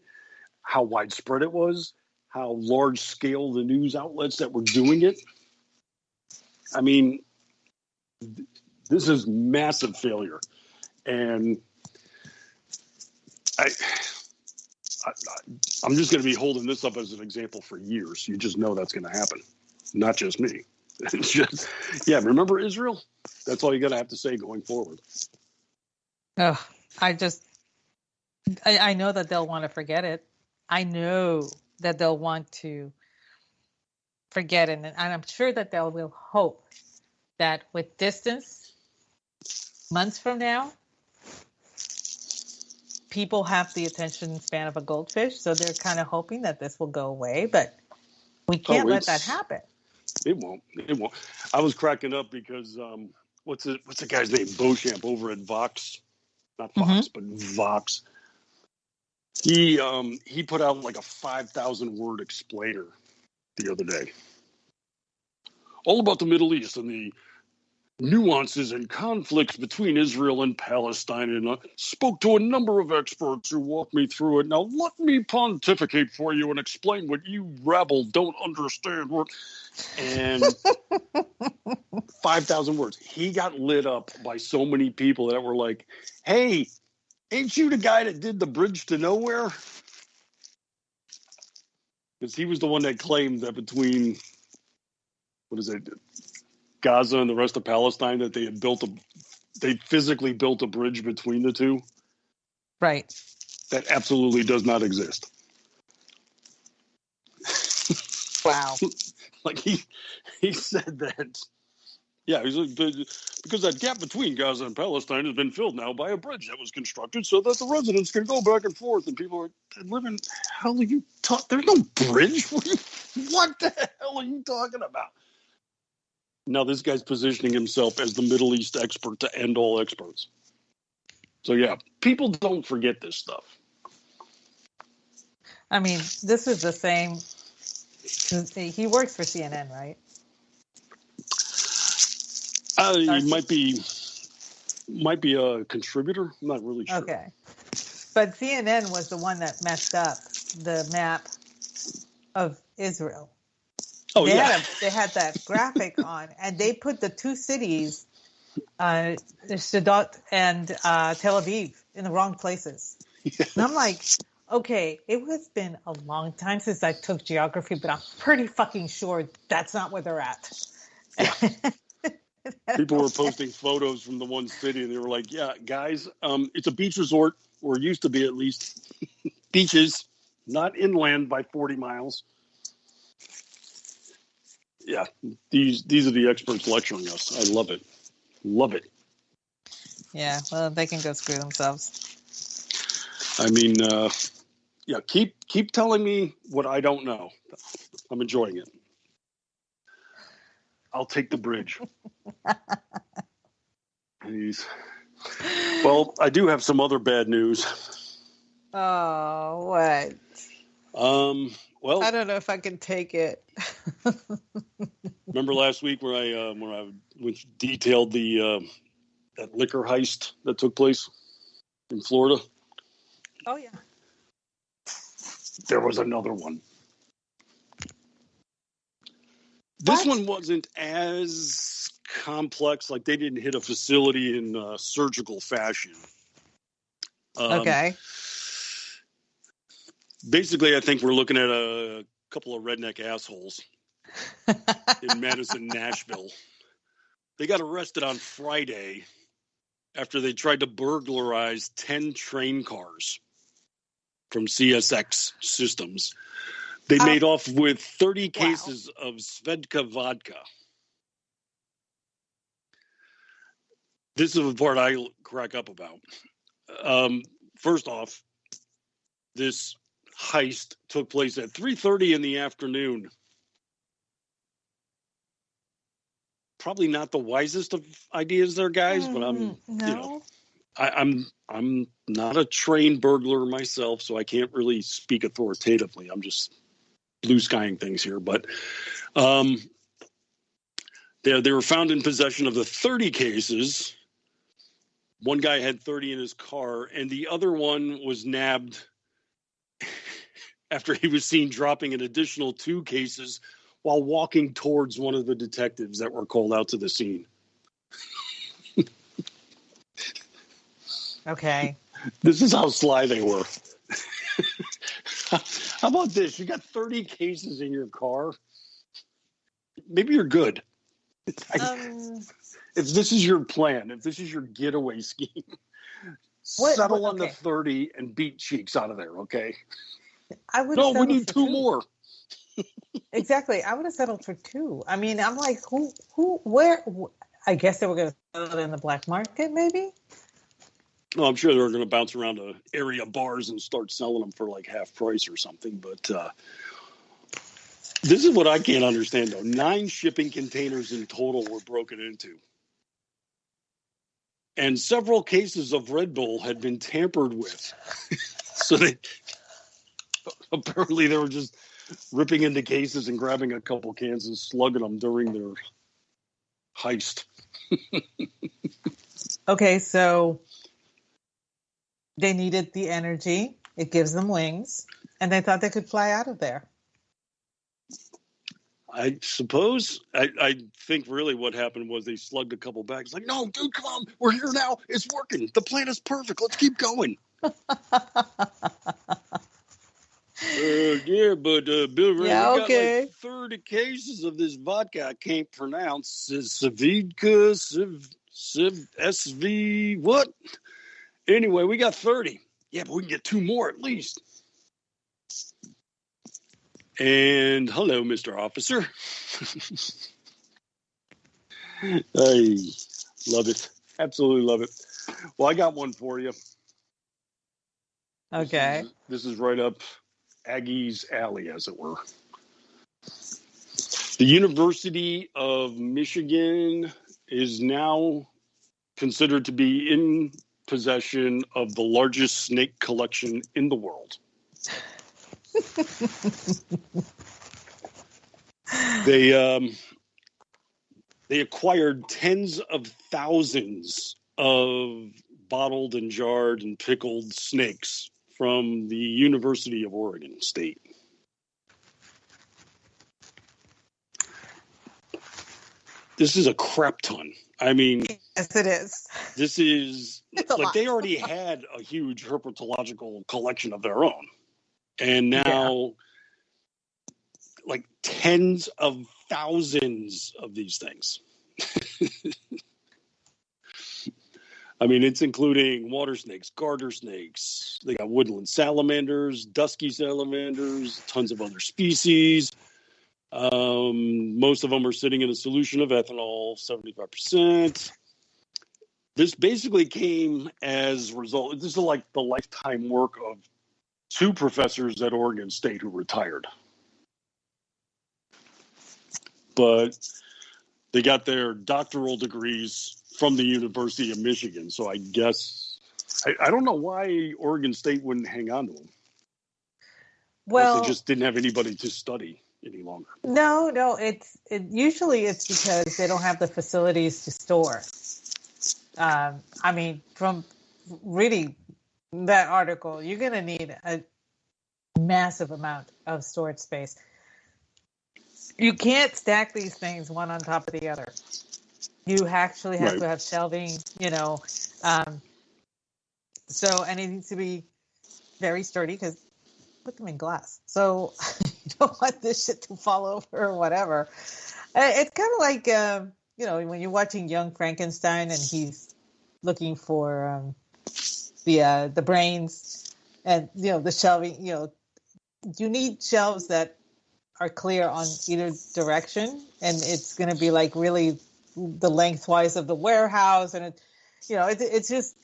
Speaker 10: how widespread it was, how large scale the news outlets that were doing it. I mean, this is massive failure. And I'm just going to be holding this up as an example for years. You just know that's going to happen. Not just me. It's just, remember Israel? That's all you're going to have to say going forward.
Speaker 9: Oh, I know that they'll want to forget it. I know that they'll want to forget it. And I'm sure that they will hope that with distance, months from now, people have the attention span of a goldfish, so they're kind of hoping that this will go away, but we can't let that happen.
Speaker 10: It won't. I was cracking up because what's the guy's name? Beauchamp over at Vox, not Fox, but Vox. He put out like a 5,000 word explainer the other day, all about the Middle East and the nuances and conflicts between Israel and Palestine, and spoke to a number of experts who walked me through it. Now let me pontificate for you and explain what you rabble don't understand. And 5,000 words. He got lit up by so many people that were like, hey, ain't you the guy that did the bridge to nowhere? Because he was the one that claimed that between, Gaza and the rest of Palestine, that they physically built a bridge between the two.
Speaker 9: Right.
Speaker 10: That absolutely does not exist.
Speaker 9: Wow.
Speaker 10: Like he said that. Yeah, he's like, because that gap between Gaza and Palestine has been filled now by a bridge that was constructed so that the residents can go back and forth. And people are like, hell are you talking? There's no bridge. What the hell are you talking about? Now this guy's positioning himself as the Middle East expert to end all experts. So yeah, people don't forget this stuff.
Speaker 9: I mean, this is the same. He works for CNN, right?
Speaker 10: He might be a contributor. I'm not really sure.
Speaker 9: Okay, but CNN was the one that messed up the map of Israel.
Speaker 10: Oh,
Speaker 9: they had that graphic on, and they put the two cities, Sadat and Tel Aviv, in the wrong places. Yeah. And I'm like, Okay, it has been a long time since I took geography, but I'm pretty fucking sure that's not where they're at.
Speaker 10: People were posting photos from the one city, and they were like, "Yeah, guys, it's a beach resort, or it used to be at least. Beaches, not inland by 40 miles." Yeah, these are the experts lecturing us. I love it. Love it.
Speaker 9: Yeah, well, they can go screw themselves.
Speaker 10: I mean, yeah, keep telling me what I don't know. I'm enjoying it. I'll take the bridge. Please. Well, I do have some other bad news.
Speaker 9: Oh, what?
Speaker 10: Well,
Speaker 9: I don't know if I can take it.
Speaker 10: remember last week where I detailed the that liquor heist that took place in Florida?
Speaker 9: Oh, yeah.
Speaker 10: There was another one. This
Speaker 9: What?
Speaker 10: one wasn't as complex. Like, they didn't hit a facility in surgical fashion.
Speaker 9: Okay.
Speaker 10: Basically, I think we're looking at a couple of redneck assholes in Madison, Nashville. They got arrested on Friday after they tried to burglarize 10 train cars from CSX Systems. They made off with 30 cases of Svedka vodka. This is the part I crack up about. First off, this heist took place at 3:30 in the afternoon. Probably not the wisest of ideas there, guys, but I'm not a trained burglar myself, so I can't really speak authoritatively. I'm just blue skying things here, but they were found in possession of the 30 cases. One guy had 30 in his car, and the other one was nabbed after he was seen dropping an additional 2 cases while walking towards one of the detectives that were called out to the scene.
Speaker 9: Okay.
Speaker 10: This is how sly they were. How about this? You got 30 cases in your car. Maybe you're good. If this is your plan, if this is your getaway scheme, settle on the 30 and beat cheeks out of there, okay? We need 2 more.
Speaker 9: Exactly. I would have settled for 2. I mean, I'm like, where? I guess they were going to sell it in the black market, maybe?
Speaker 10: Well, I'm sure they're going to bounce around to area bars and start selling them for like half price or something. But this is what I can't understand, though. 9 shipping containers in total were broken into. And several cases of Red Bull had been tampered with. So apparently they were just ripping into cases and grabbing a couple cans and slugging them during their heist.
Speaker 9: Okay, so they needed the energy. It gives them wings. And they thought they could fly out of there.
Speaker 10: I suppose. I think really what happened was they slugged a couple bags. Like, no, dude, come on. We're here now. It's working. The plan is perfect. Let's keep going. Yeah, but Bill, we got like 30 cases of this vodka I can't pronounce. Savidka, SV, what? Anyway, we got 30. Yeah, but we can get 2 more at least. And hello, Mr. Officer. I love it. Absolutely love it. Well, I got one for you.
Speaker 9: Okay.
Speaker 10: This is right up Aggie's alley, as it were. The University of Michigan is now considered to be in possession of the largest snake collection in the world. They acquired tens of thousands of bottled and jarred and pickled snakes from the University of Oregon State. This is a crap ton. I mean,
Speaker 9: Yes, it is.
Speaker 10: this is
Speaker 9: It's a
Speaker 10: like
Speaker 9: lot.
Speaker 10: they already had a huge herpetological collection of their own. And now, like tens of thousands of these things. I mean, it's including water snakes, garter snakes. They got woodland salamanders, dusky salamanders, tons of other species. Most of them are sitting in a solution of ethanol, 75%. This basically came as a result. This is like the lifetime work of two professors at Oregon State who retired. But they got their doctoral degrees from the University of Michigan. So I guess, I don't know why Oregon State wouldn't hang on to them.
Speaker 9: Well,
Speaker 10: they just didn't have anybody to study any longer.
Speaker 9: No, usually it's because they don't have the facilities to store. I mean, from reading that article, you're going to need a massive amount of storage space. You can't stack these things one on top of the other. You actually have to have shelving, and it needs to be very sturdy because put them in glass. So you don't want this shit to fall over or whatever. It's kind of like, when you're watching Young Frankenstein and he's looking for the brains and, the shelving, you need shelves that are clear on either direction. And it's going to be like really the lengthwise of the warehouse. And, it's just,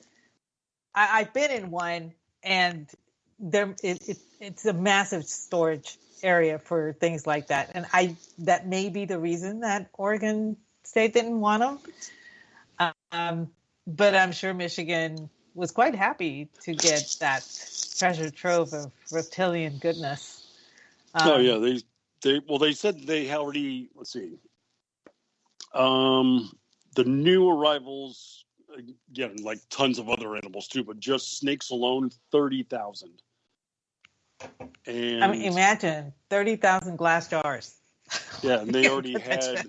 Speaker 9: I've been in one and it's a massive storage area for things like that. And that may be the reason that Oregon State didn't want them. But I'm sure Michigan was quite happy to get that treasure trove of reptilian goodness.
Speaker 10: They said they already, let's see. The new arrivals, again, like tons of other animals too, but just snakes alone, 30,000. And
Speaker 9: I mean, imagine 30,000 glass jars.
Speaker 10: Yeah, and they already had.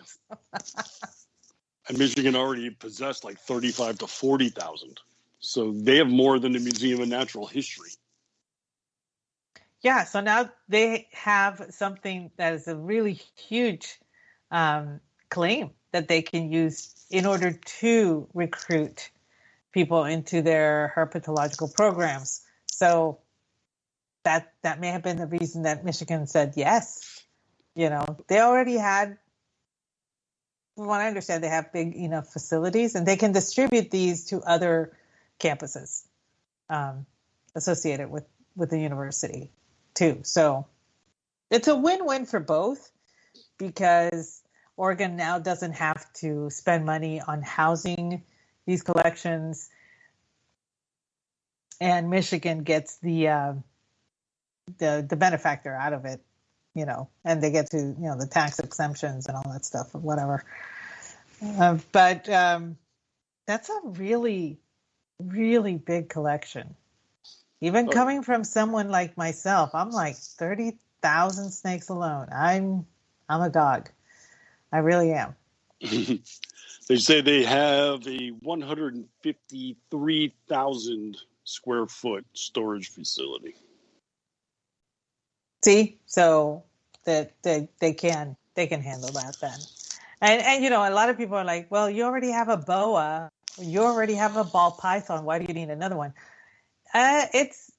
Speaker 10: And Michigan already possessed like 35 to 40,000. So they have more than the Museum of Natural History.
Speaker 9: Yeah, so now they have something that is a really huge claim that they can use in order to recruit people into their herpetological programs. So that may have been the reason that Michigan said yes. They already had, from what I understand, they have big enough facilities and they can distribute these to other campuses associated with the university too. So it's a win-win for both because Oregon now doesn't have to spend money on housing these collections, and Michigan gets the benefactor out of it, and they get to, the tax exemptions and all that stuff or whatever. But that's a really, really big collection. Even coming from someone like myself, I'm like 30,000 snakes alone. I'm agog. I really am.
Speaker 10: They say they have a 153,000 square foot storage facility.
Speaker 9: See, so that they can handle that then. And a lot of people are like, well, you already have a boa, you already have a ball python. Why do you need another one? It's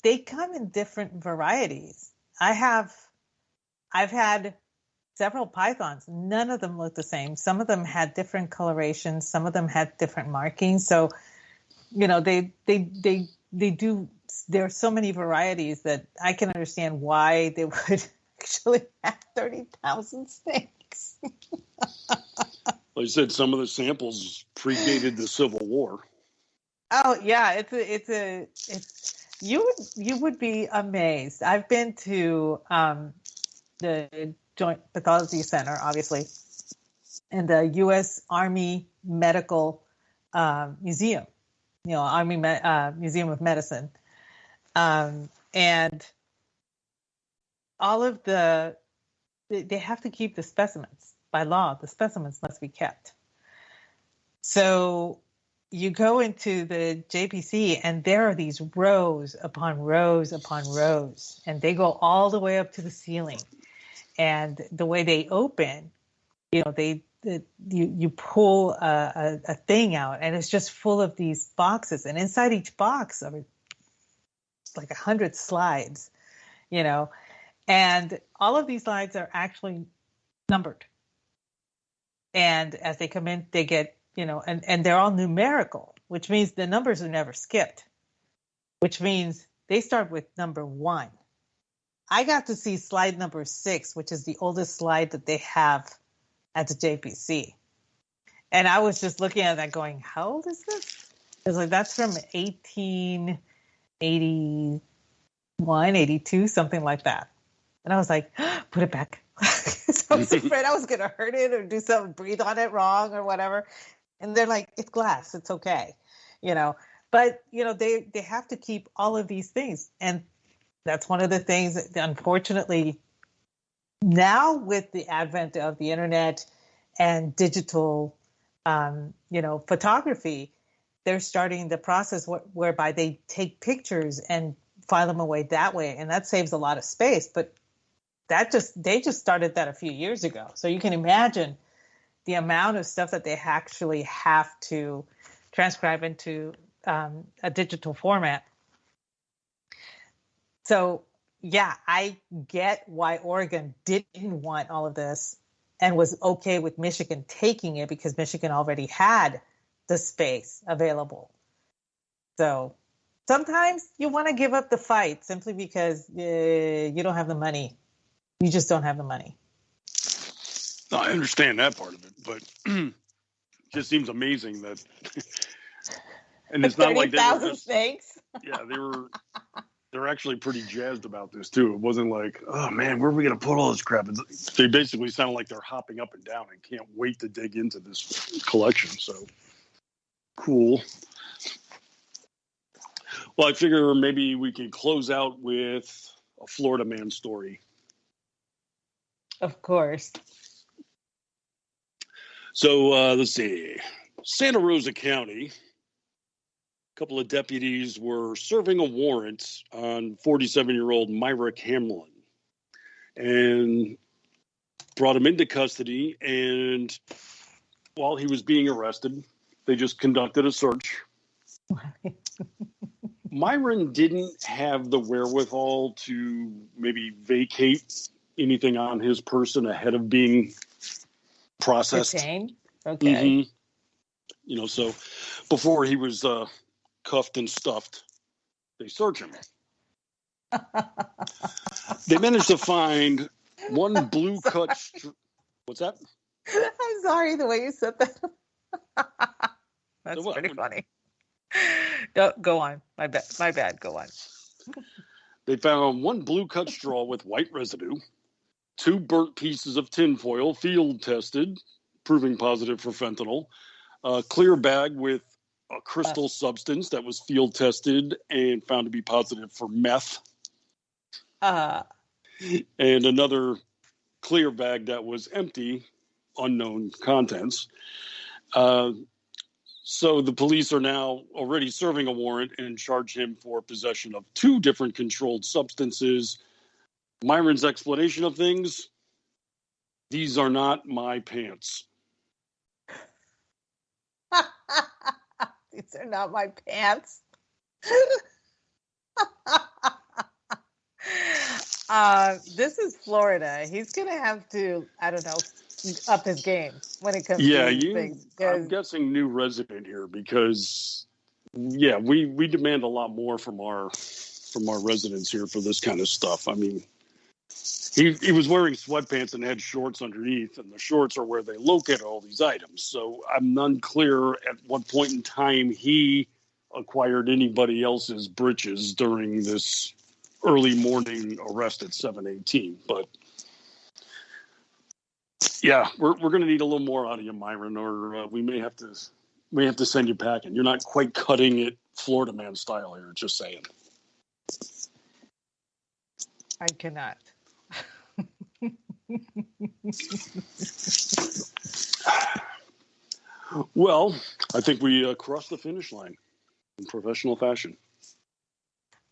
Speaker 9: they come in different varieties. I've had several pythons. None of them look the same. Some of them had different colorations. Some of them had different markings. So, they do. There are so many varieties that I can understand why they would actually have 30,000 snakes.
Speaker 10: Like I said, some of the samples predated the Civil War.
Speaker 9: Oh yeah, you would be amazed. I've been to the Joint Pathology Center, obviously, and the U.S. Army Medical Museum, Army Museum of Medicine, and all of they have to keep the specimens. by law, the specimens must be kept. So you go into the JPC and there are these rows upon rows upon rows, and they go all the way up to the ceiling. And the way they open, you pull a thing out, and it's just full of these boxes. And inside each box are like 100 slides, and all of these slides are actually numbered. And as they come in, they get, and they're all numerical, which means the numbers are never skipped, which means they start with number 1. I got to see slide number 6, which is the oldest slide that they have at the JPC. And I was just looking at that going, how old is this? I was like, that's from 1881, 82, something like that. And I was like, put it back. So I was afraid I was going to hurt it or do something, breathe on it wrong or whatever. And they're like, it's glass, it's okay, But, they have to keep all of these things. And that's one of the things that, unfortunately, now with the advent of the internet and digital, photography, they're starting the process whereby they take pictures and file them away that way. And that saves a lot of space. But they just started that a few years ago. So you can imagine the amount of stuff that they actually have to transcribe into a digital format. So, yeah, I get why Oregon didn't want all of this and was okay with Michigan taking it because Michigan already had the space available. So sometimes you want to give up the fight simply because you don't have the money. You just don't have the money.
Speaker 10: No, I understand that part of it, but it just seems amazing that. And it's not like they were just,
Speaker 9: things.
Speaker 10: Yeah, they're actually pretty jazzed about this too. It wasn't like, oh man, where are we going to put all this crap? They basically sound like they're hopping up and down and can't wait to dig into this collection. So cool. Well, I figure maybe we can close out with a Florida man story.
Speaker 9: Of course.
Speaker 10: So let's see. Santa Rosa County, a couple of deputies were serving a warrant on 47-year-old Myrick Hamlin and brought him into custody. And while he was being arrested, they just conducted a search. Myron didn't have the wherewithal to maybe vacate anything on his person ahead of being processed.
Speaker 9: Detained? Okay.
Speaker 10: Mm-hmm. So before he was cuffed and stuffed, they search him. They managed to find one blue cut. What's that?
Speaker 9: I'm sorry, the way you said that. That's pretty funny. Go on. My bad. Go on.
Speaker 10: They found one blue cut straw with white residue, 2 burnt pieces of tinfoil, field tested, proving positive for fentanyl, a clear bag with a crystal substance that was field tested and found to be positive for meth, and another clear bag that was empty, unknown contents. So the police are now already serving a warrant and charge him for possession of 2 different controlled substances. Myron's explanation of things: these are not my pants.
Speaker 9: These are not my pants. This is Florida. He's going to have to, I don't know, up his game when it comes to these things.
Speaker 10: I'm guessing new resident here because, we demand a lot more from our residents here for this kind of stuff. I mean, he was wearing sweatpants and had shorts underneath, and the shorts are where they locate all these items. So I'm unclear at what point in time he acquired anybody else's breeches during this early morning arrest at 7:18. But yeah, we're going to need a little more out of you, Myron, or we may have to send you packing. You're not quite cutting it Florida man style here. Just saying.
Speaker 9: I cannot.
Speaker 10: Well, I think we crossed the finish line in professional fashion.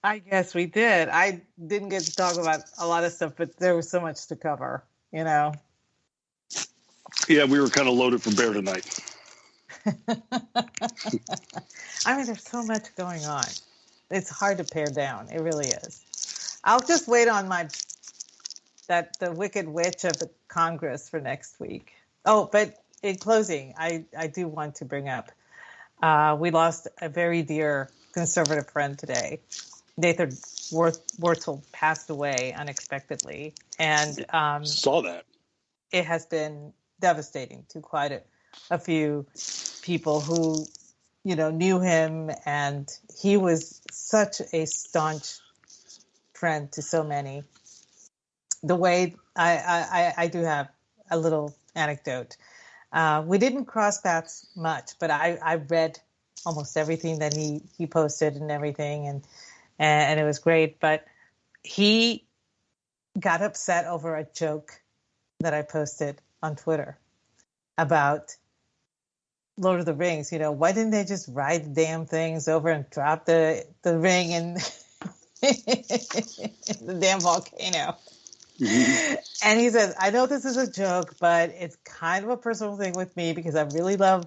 Speaker 9: I guess we did. I didn't get to talk about a lot of stuff, but there was so much to cover, you know.
Speaker 10: Yeah, we were kind of loaded for bear tonight.
Speaker 9: I mean, there's so much going on. It's hard to pare down. It really is. I'll just wait on the Wicked Witch of the Congress for next week. Oh, but in closing, I do want to bring up, we lost a very dear conservative friend today. Nathan Wurzel passed away unexpectedly, and
Speaker 10: saw that.
Speaker 9: It has been devastating to quite a few people who, knew him, and he was such a staunch friend to so many. The way I do have a little anecdote. We didn't cross paths much, but I read almost everything that he posted and everything, and it was great. But he got upset over a joke that I posted on Twitter about Lord of the Rings. Why didn't they just ride the damn things over and drop the ring in the damn volcano? Mm-hmm. And he says, I know this is a joke, but it's kind of a personal thing with me because I really love,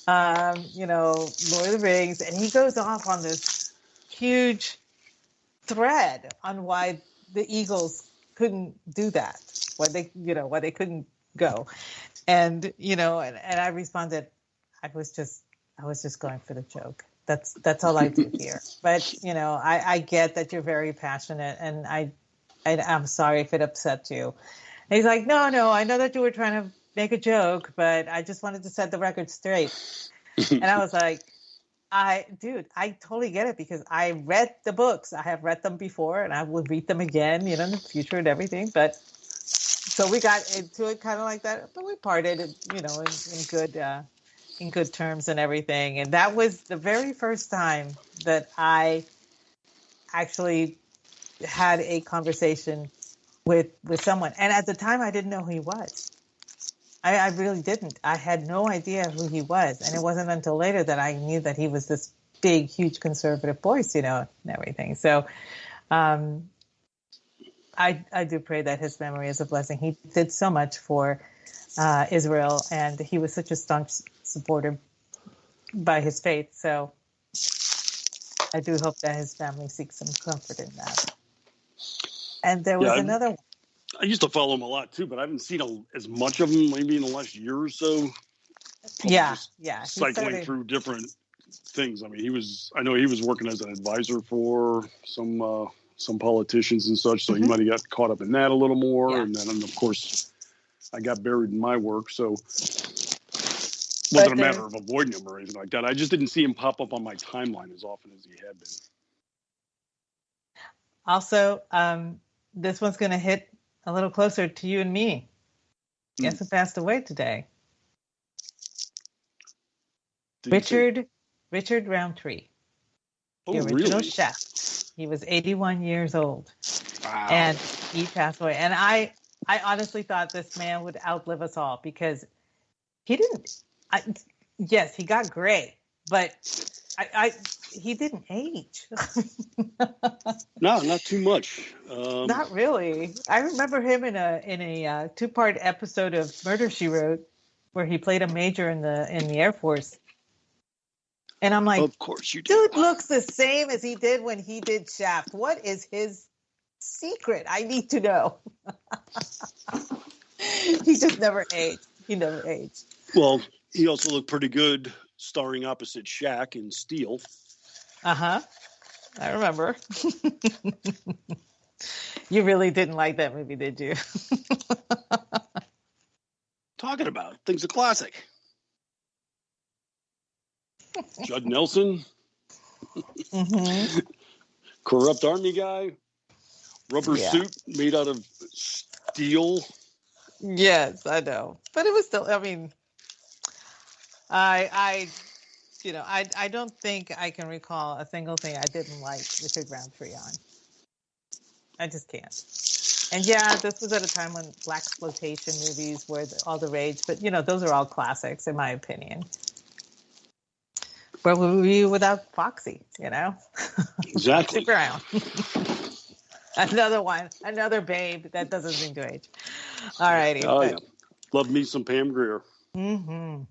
Speaker 9: Lord of the Rings. And he goes off on this huge thread on why the Eagles couldn't do that, why they couldn't go. And, and I responded, I was just going for the joke. That's all I do here. But, I get that you're very passionate, and I'm sorry if it upset you. And he's like, no, I know that you were trying to make a joke, but I just wanted to set the record straight. And I was like, I totally get it, because I read the books. I have read them before, and I will read them again, in the future and everything. But so we got into it kind of like that, but we parted, in good terms and everything. And that was the very first time that I actually had a conversation with someone. And at the time, I didn't know who he was. I really didn't. I had no idea who he was. And it wasn't until later that I knew that he was this big, huge conservative voice, and everything. So I do pray that his memory is a blessing. He did so much for Israel, and he was such a staunch supporter by his faith. So I do hope that his family seeks some comfort in that. And there was another one.
Speaker 10: I used to follow him a lot too, but I haven't seen as much of him maybe in the last year or so.
Speaker 9: Yeah.
Speaker 10: Cycling through different things. I mean, I know he was working as an advisor for some politicians and such, so he might have got caught up in that a little more. Yeah. And then, of course, I got buried in my work, so it wasn't a matter of avoiding him or anything like that. I just didn't see him pop up on my timeline as often as he had been.
Speaker 9: Also, this one's going to hit a little closer to you and me. Guess who passed away today? Richard Roundtree, the original chef. He was 81 years old. Wow. And he passed away. And I honestly thought this man would outlive us all, because he didn't. Yes, he got gray, but he didn't age.
Speaker 10: No, not too much.
Speaker 9: Not really. I remember him in a 2-part episode of Murder, She Wrote, where he played a major in the Air Force. And I'm like,
Speaker 10: of course you do.
Speaker 9: Dude looks the same as he did when he did Shaft. What is his secret? I need to know. He just never aged. He never aged.
Speaker 10: Well, he also looked pretty good starring opposite Shaq in Steel.
Speaker 9: Uh-huh. I remember. You really didn't like that movie, did you?
Speaker 10: Talking about things a classic. Judd Nelson. Corrupt army guy. Rubber suit made out of steel.
Speaker 9: Yes, I know. But it was still, I mean, I don't think I can recall a single thing I didn't like Richard Roundtree on. I just can't. And yeah, this was at a time when black exploitation movies were all the rage, but those are all classics in my opinion. Where would we be without Foxy?
Speaker 10: Exactly.
Speaker 9: Stick around. Another one, another babe that doesn't seem to age. All righty.
Speaker 10: Oh yeah, love me some Pam Grier.
Speaker 9: Mm-hmm.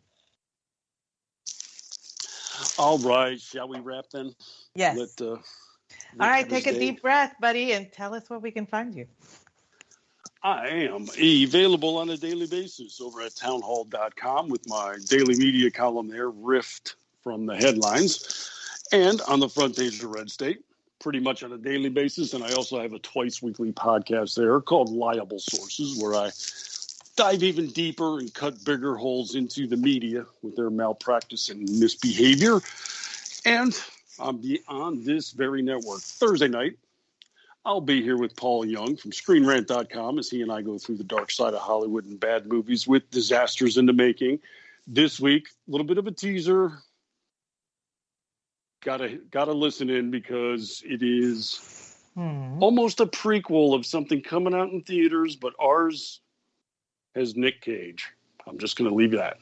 Speaker 10: All right, shall we wrap then?
Speaker 9: Yes. All right, take a
Speaker 10: day.
Speaker 9: deep breath, buddy, and tell us where we can find you.
Speaker 10: I am available on a daily basis over at townhall.com with my daily media column there, riffed from the headlines, and on the front page of Red State, pretty much on a daily basis. And I also have a twice weekly podcast there called Liable Sources, where I dive even deeper and cut bigger holes into the media with their malpractice and misbehavior. And on this very network Thursday night, I'll be here with Paul Young from ScreenRant.com as he and I go through the dark side of Hollywood and bad movies with disasters in the making. This week, a little bit of a teaser. Gotta listen in because it is almost a prequel of something coming out in theaters, but ours has Nick Cage. I'm just going to leave you that.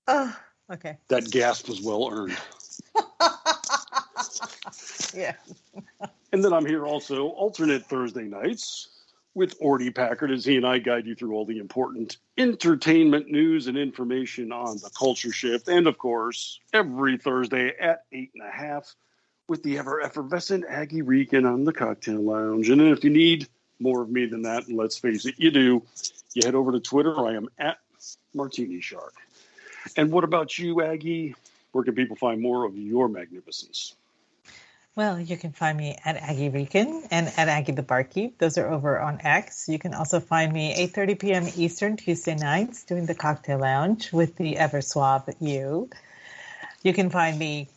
Speaker 9: Oh, okay.
Speaker 10: That gasp was well earned.
Speaker 9: Yeah.
Speaker 10: And then I'm here also alternate Thursday nights with Ordy Packard as he and I guide you through all the important entertainment news and information on the culture shift. And of course, every Thursday at 8:30 with the ever effervescent Aggie Regan on the Cocktail Lounge. And if you need more of me than that, and let's face it, you do, you head over to Twitter. I am at Martini Shark. And what about you, Aggie? Where can people find more of your magnificence?
Speaker 9: Well, you can find me at Aggie Regan and at Aggie the Barkeep. Those are over on X. You can also find me 8:30 p.m. Eastern Tuesday nights doing the Cocktail Lounge with the ever suave you. You can find me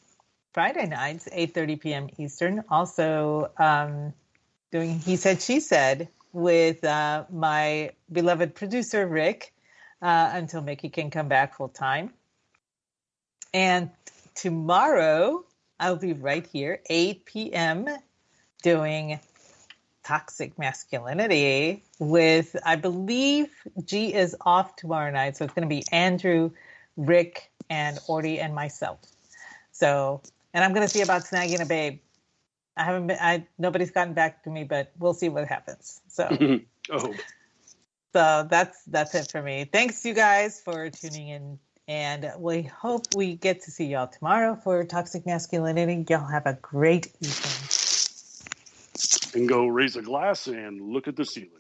Speaker 9: Friday nights 8:30 p.m. Eastern. Also doing He Said She Said with my beloved producer Rick until Mickey can come back full time. And tomorrow I'll be right here, 8 p.m., doing Toxic Masculinity with, I believe, G is off tomorrow night. So it's going to be Andrew, Rick, and Ordy, and myself. So, and I'm going to see about snagging a babe. Nobody's gotten back to me, but we'll see what happens. So,
Speaker 10: So
Speaker 9: that's it for me. Thanks, you guys, for tuning in. And we hope we get to see y'all tomorrow for Toxic Masculinity. Y'all have a great evening.
Speaker 10: And go raise a glass and look at the ceiling.